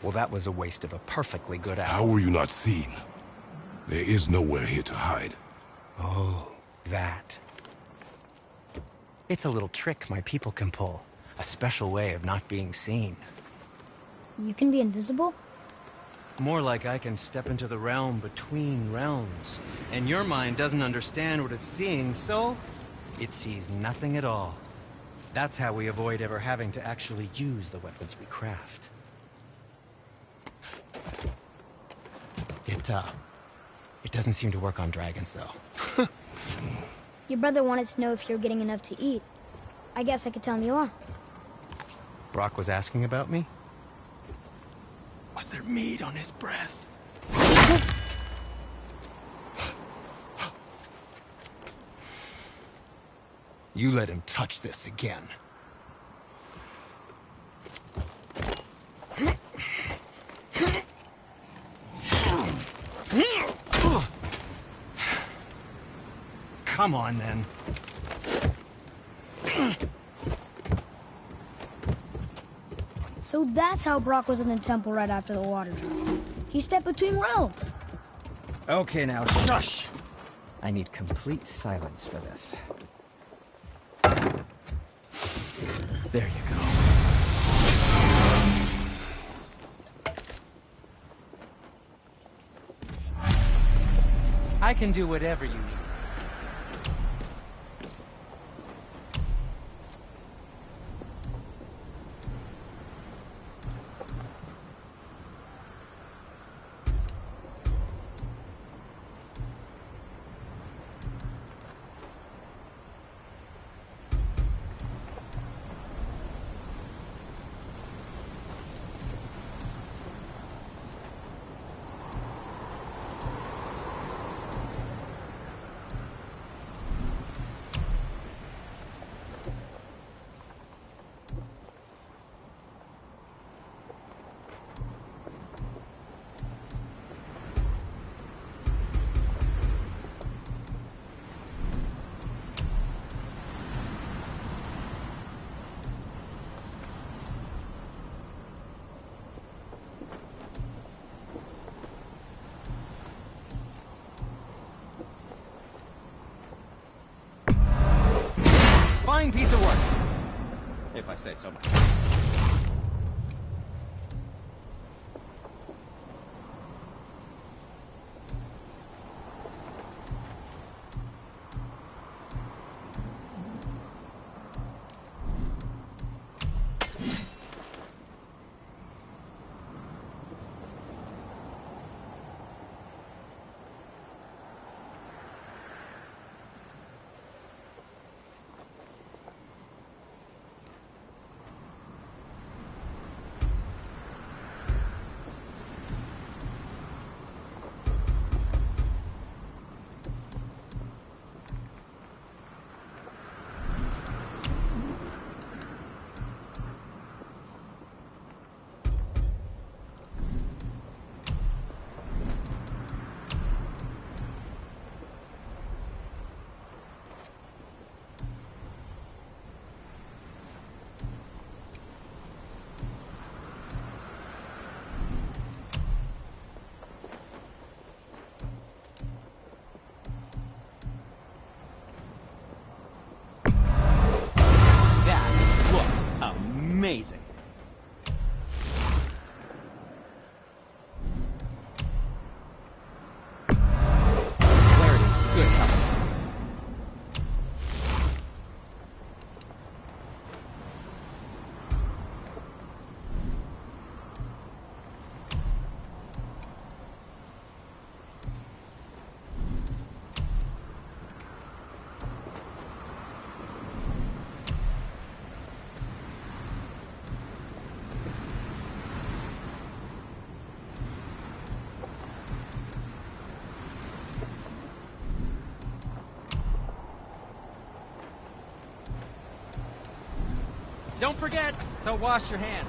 Well, that was a waste of a perfectly good hour. How were you not seen? There is nowhere here to hide. Oh, that. It's a little trick my people can pull. A special way of not being seen. You can be invisible? More like I can step into the realm between realms. And your mind doesn't understand what it's seeing, so it sees nothing at all. That's how we avoid ever having to actually use the weapons we craft. It doesn't seem to work on dragons, though. Your brother wanted to know if you're getting enough to eat. I guess I could tell him you are. Brock was asking about me? Was there meat on his breath? You let him touch this again. Come on, then. So that's how Brock was in the temple right after the water drop. He stepped between realms. Okay, now, shush! I need complete silence for this. There you go. I can do whatever you need. Fine piece of work, if I say so myself. Amazing. Clarity, good cover. Don't forget to wash your hands.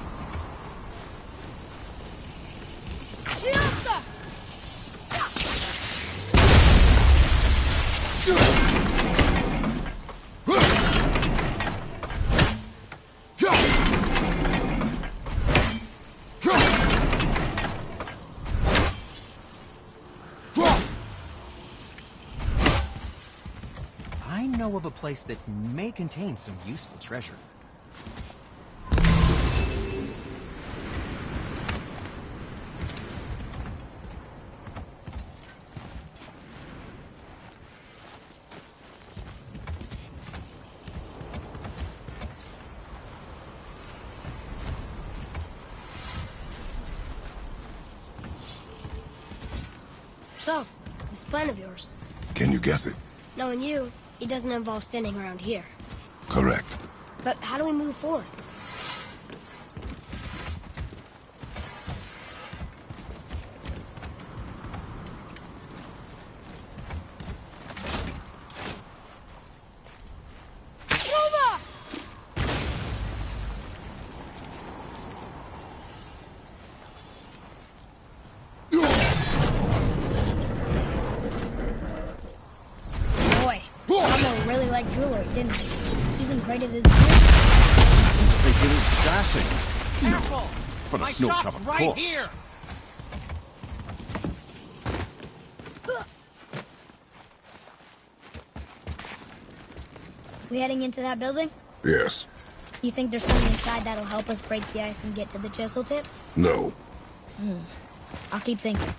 I know of a place that may contain some useful treasure. So, this plan of yours. Can you guess it? Knowing you, it doesn't involve standing around here. Correct. But how do we move forward? Jewelry, didn't he? Even braided his beard. They did it dashing. Careful! For the My snow shop's covered right corpse. here! We heading into that building? Yes. You think there's something inside that'll help us break the ice and get to the chisel tip? No. I'll keep thinking.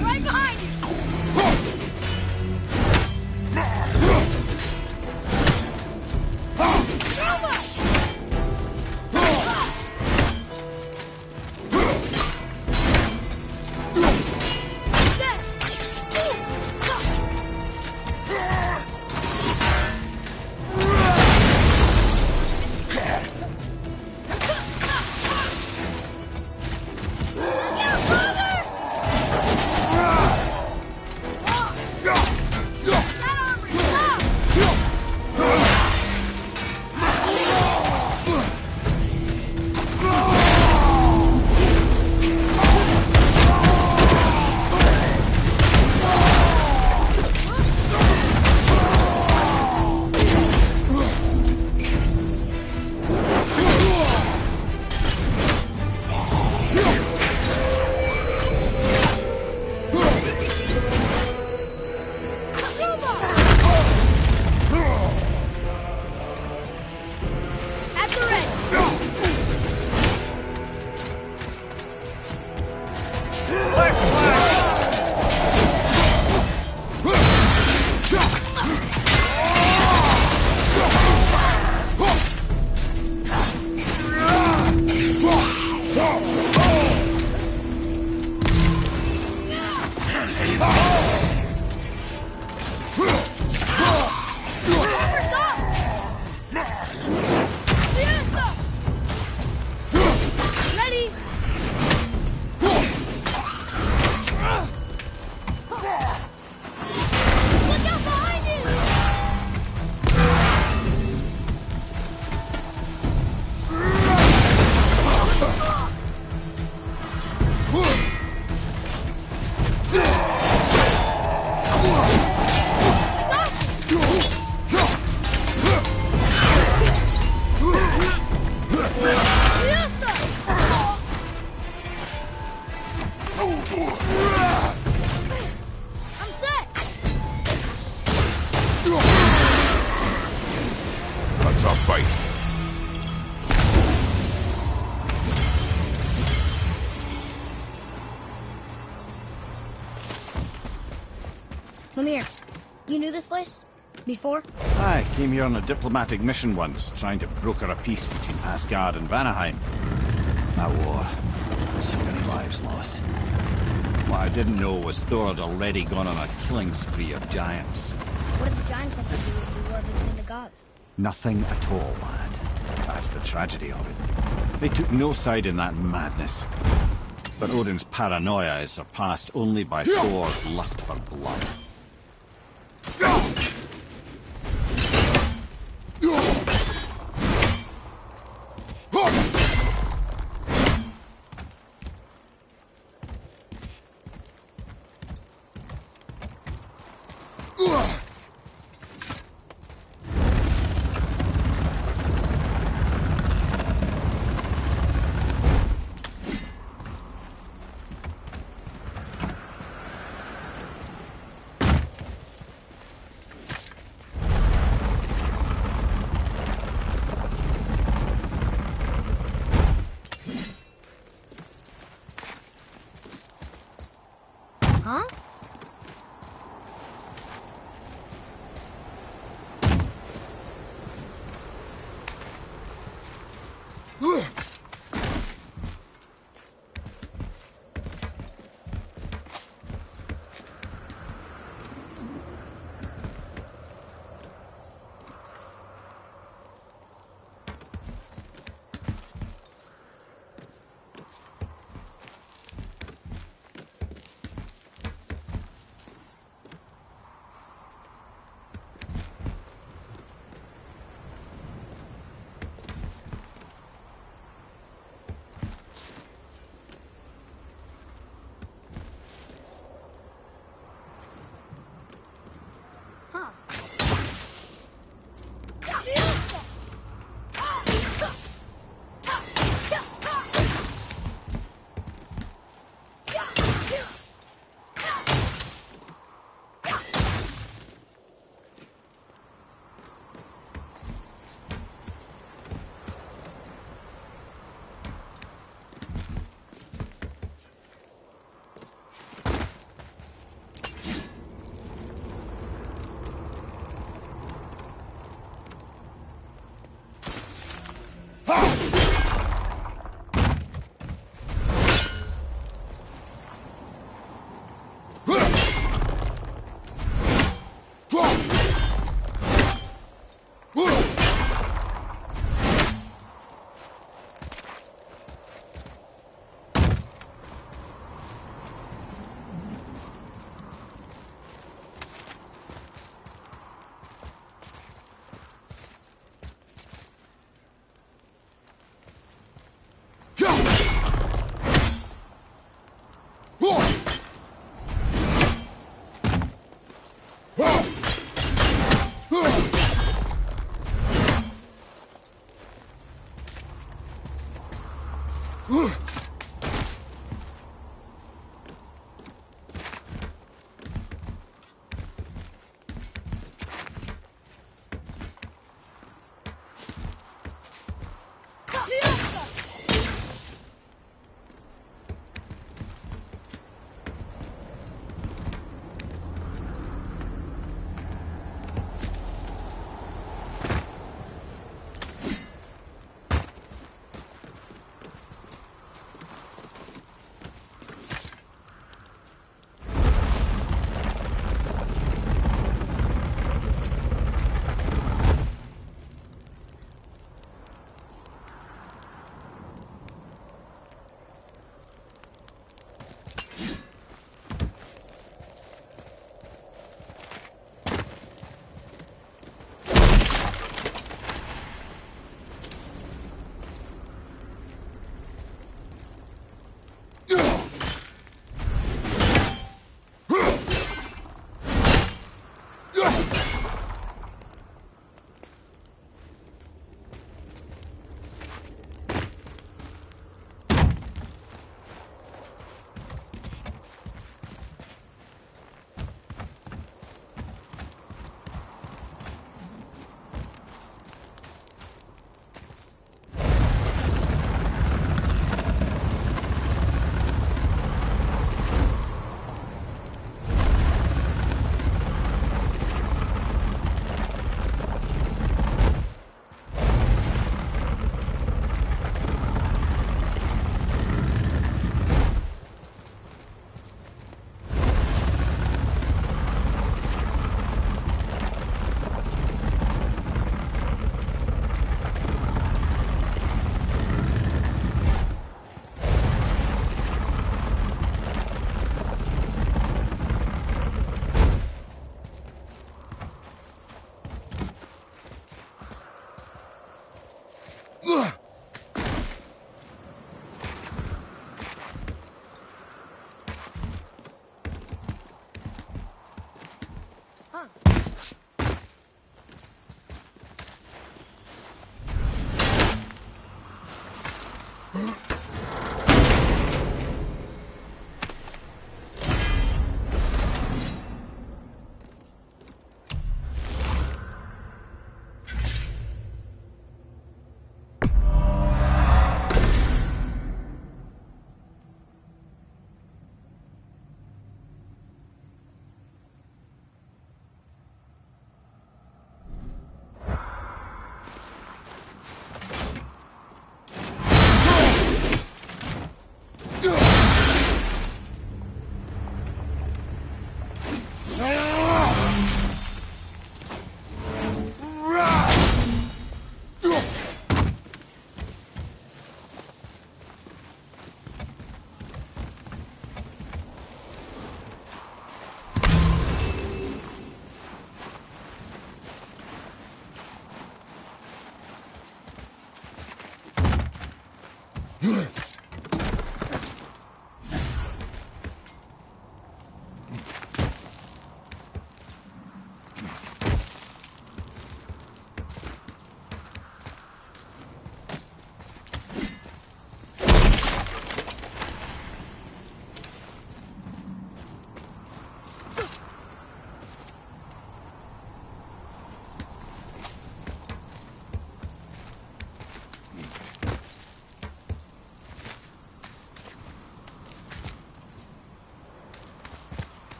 Right behind you! Mimir, you knew this place? Before? I came here on a diplomatic mission once, trying to broker a peace between Asgard and Vanaheim. That war. So many lives lost. What I didn't know was Thor had already gone on a killing spree of giants. What did the giants have to do with the war between the gods? Nothing at all, lad. That's the tragedy of it. They took no side in that madness. But Odin's paranoia is surpassed only by Thor's lust for blood.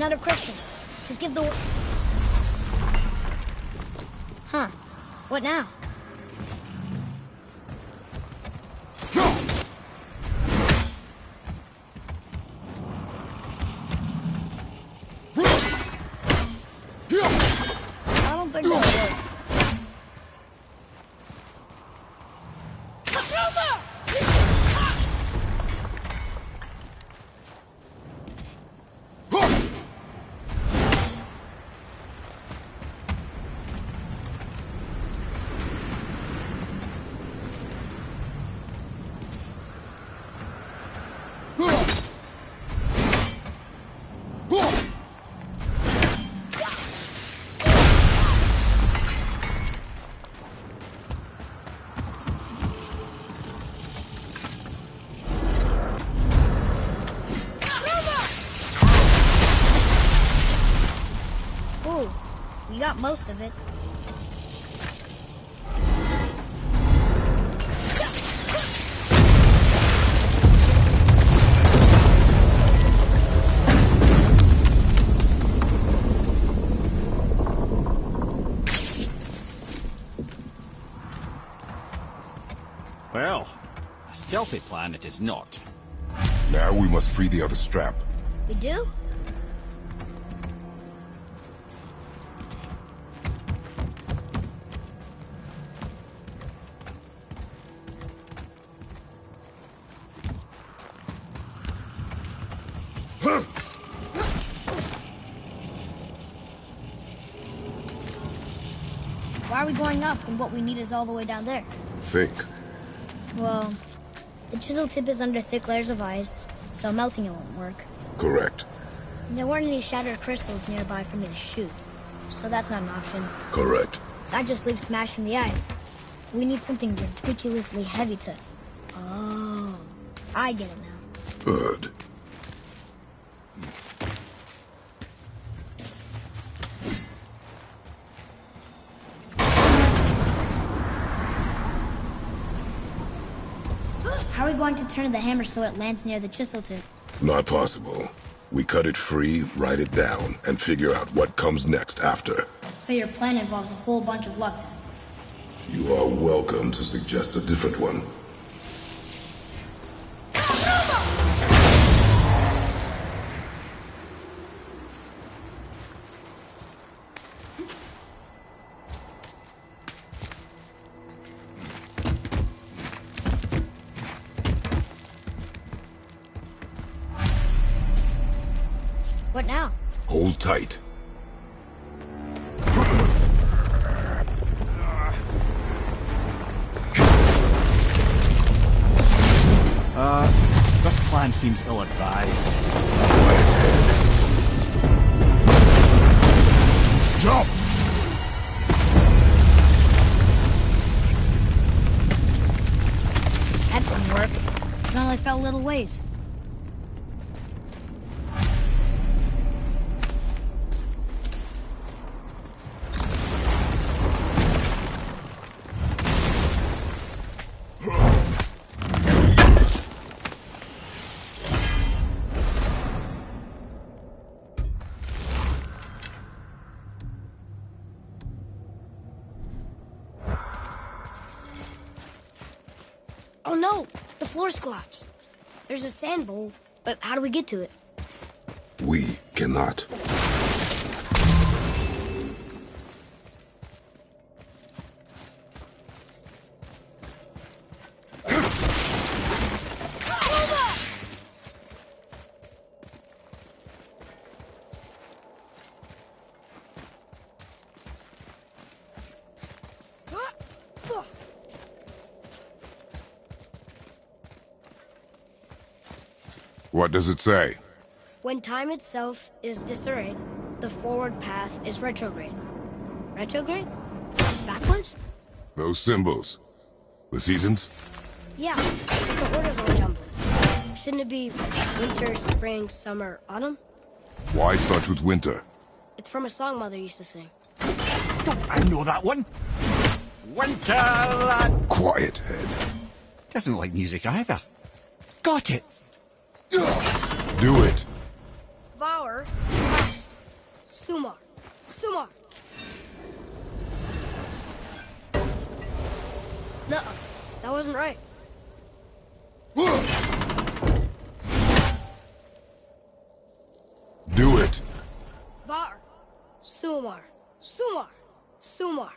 Another crystal. Just give the... Huh. What now? I don't think that'll work. We got most of it. Well, a stealthy plan it is not. Now we must free the other strap. We do? Why are we going up when what we need is all the way down there? Think. Well, the chisel tip is under thick layers of ice, so melting it won't work. Correct. And there weren't any shattered crystals nearby for me to shoot, so that's not an option. Correct. That just leaves smashing the ice. We need something ridiculously heavy to... Oh, I get it now. Good. How are we going to turn the hammer so it lands near the chisel tip? Not possible. We cut it free, write it down, and figure out what comes next after. So your plan involves a whole bunch of luck then? You are welcome to suggest a different one. What now? Hold tight. This plan seems ill-advised. Jump! That didn't work. It only fell a little ways. Oh no! The floor's collapsed. There's a sand bowl, but how do we get to it? We cannot. What does it say? When time itself is disarrayed, the forward path is retrograde. Retrograde? It's backwards? Those symbols. The seasons? Yeah, the order's all jumbled. Shouldn't it be winter, spring, summer, autumn? Why start with winter? It's from a song Mother used to sing. I know that one. Winterland. Quiet, head. Doesn't like music either. Got it. Do it. Vower, house. Sumar. Sumar. No, that wasn't right. Do it. Var. Sumar. Sumar. Sumar.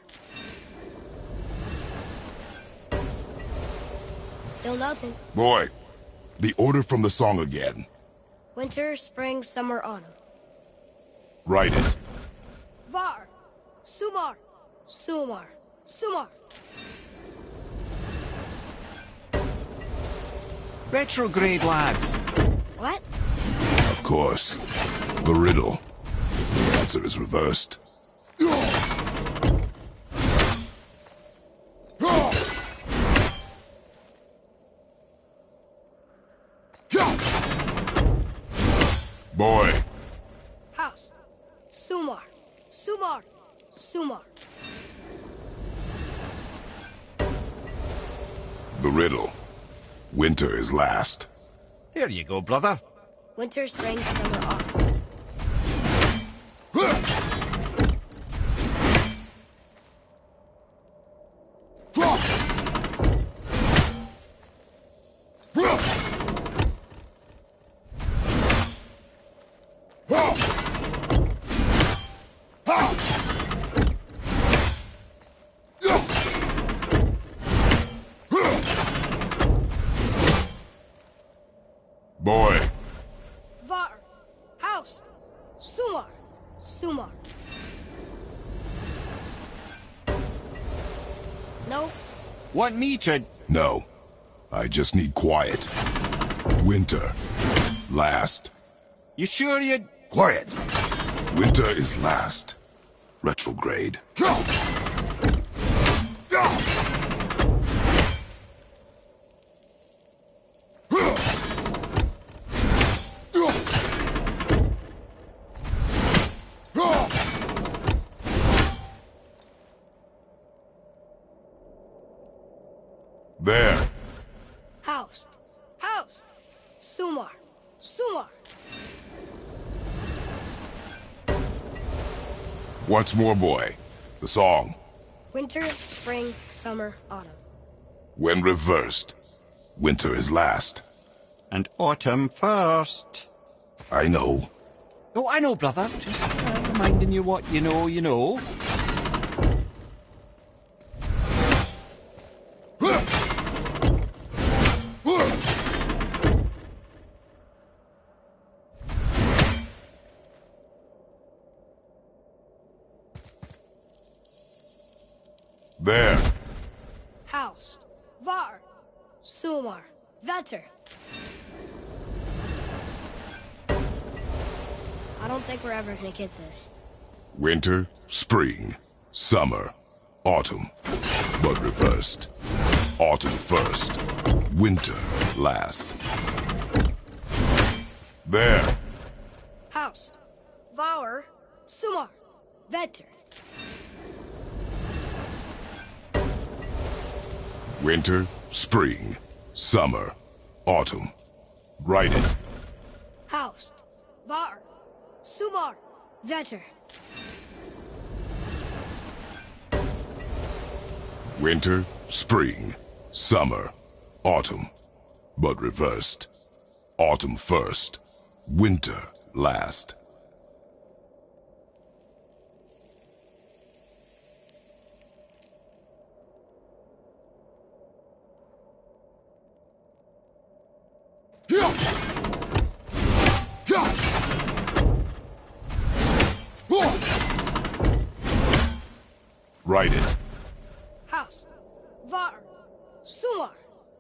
Still nothing. Boy, the order from the song again. Winter, spring, summer, autumn. Write it. Var. Sumar. Sumar. Sumar. Retrograde, lads. What? Of course. The riddle. The answer is reversed. Boy. House. Sumar. Sumar. Sumar. The riddle. Winter is last. There you go, brother. Winter, spring, summer, autumn. Boy. Var. House. Sumar. Sumar. No. Want me to... No. I just need quiet. Winter. Last. You sure you'd... Quiet. Winter is last. Retrograde. There. House. House. Sumar. Sumar. Once more, boy. The song. Winter, spring, summer, autumn. When reversed, winter is last. And autumn first. I know. Oh, I know, brother. Just reminding you what you know, you know. There. House. Var. Sumar. Vetter. I don't think we're ever gonna get this. Winter, spring, summer, autumn. But reversed. Autumn first. Winter last. There. House. Var. Sumar. Vetter. Winter, spring, summer, autumn. Write it. House. Var. Sumar. Vetter. Winter, spring, summer, autumn. But reversed. Autumn first. Winter last. Write it. House. Var. Sumar.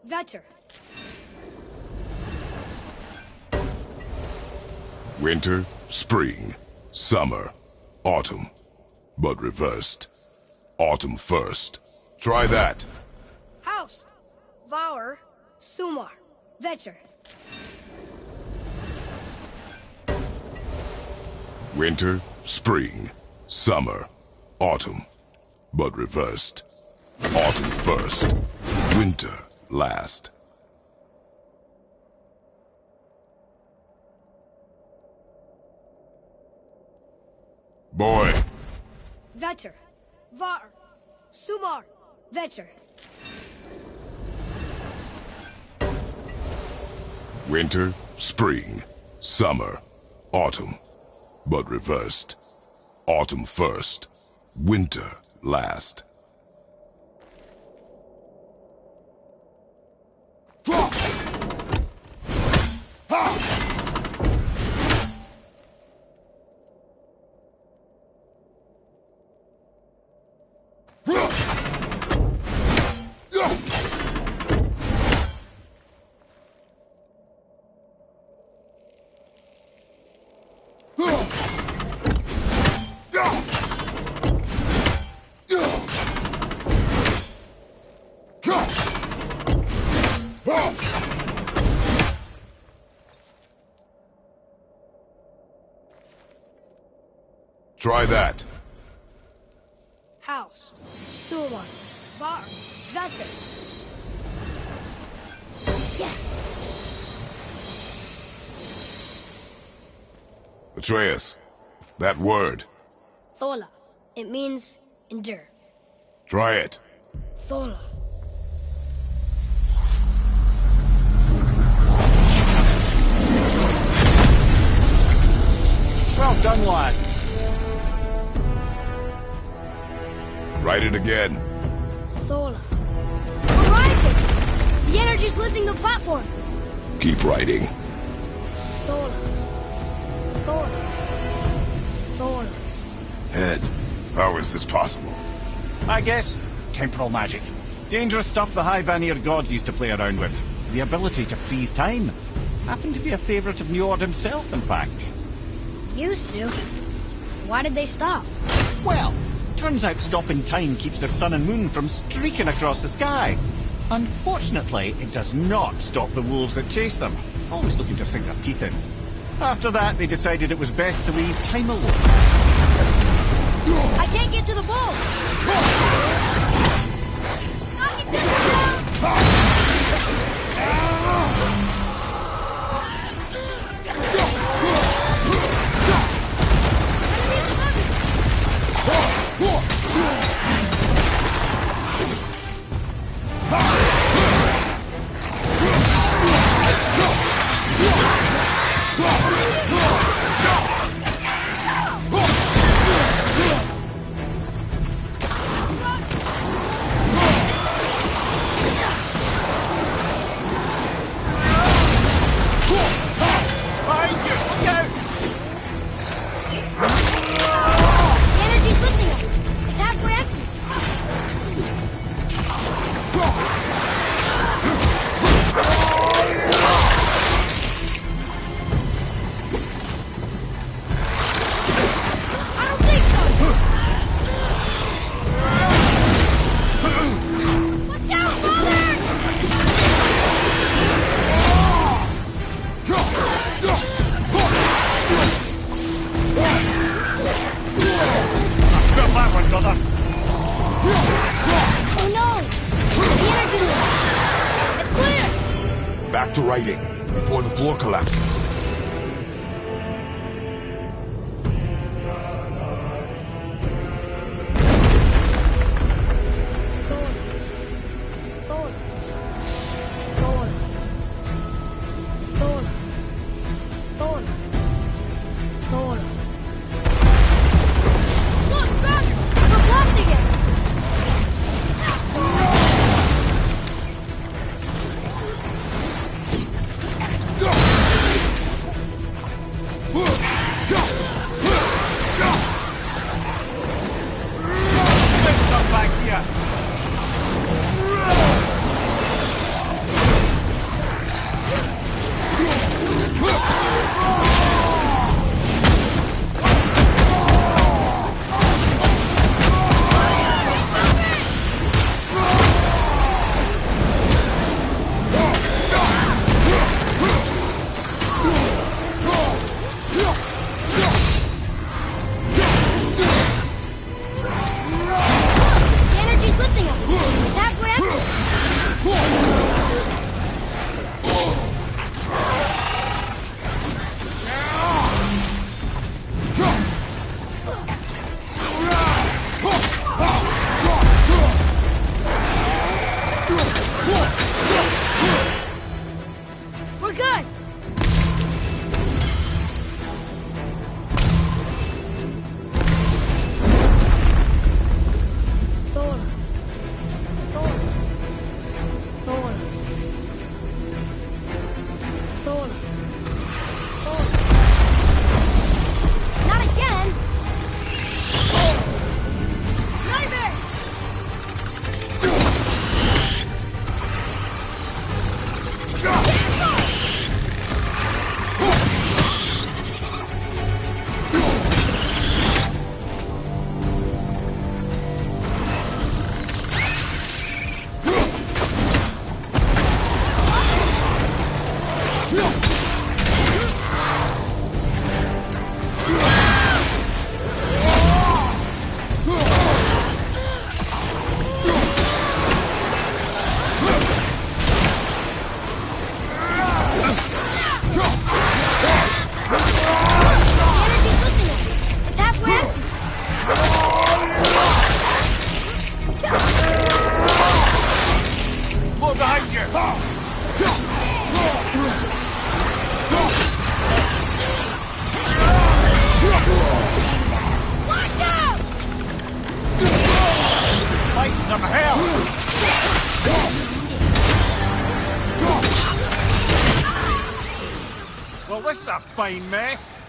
Vetter. Winter, spring, summer, autumn. But reversed. Autumn first. Try that. House. Var. Sumar. Vetter. Winter, spring, summer, autumn. But reversed. Autumn first. Winter last. Boy. Vetter. Var. Sumar. Vetter. Winter, spring, summer, autumn. But reversed. Autumn first, winter last. Try that. House. Sumar. Var. Vetter. Yes! Atreus, that word. Thola. It means endure. Try it. Thola. Well done, lad. Write it again. Thola. We're rising! The energy's lifting the platform! Keep writing. Thola. Thola. Thola. Head, how is this possible? I guess temporal magic. Dangerous stuff the High Vanir gods used to play around with. The ability to freeze time. Happened to be a favourite of Njord himself, in fact. Used to. Why did they stop? Well, turns out stopping time keeps the sun and moon from streaking across the sky. Unfortunately, it does not stop the wolves that chase them, always looking to sink their teeth in. After that, they decided it was best to leave time alone. I can't get to the bull! Knocking this down! Back to writing, before the floor collapses. some hell! Well, this is a fine mess.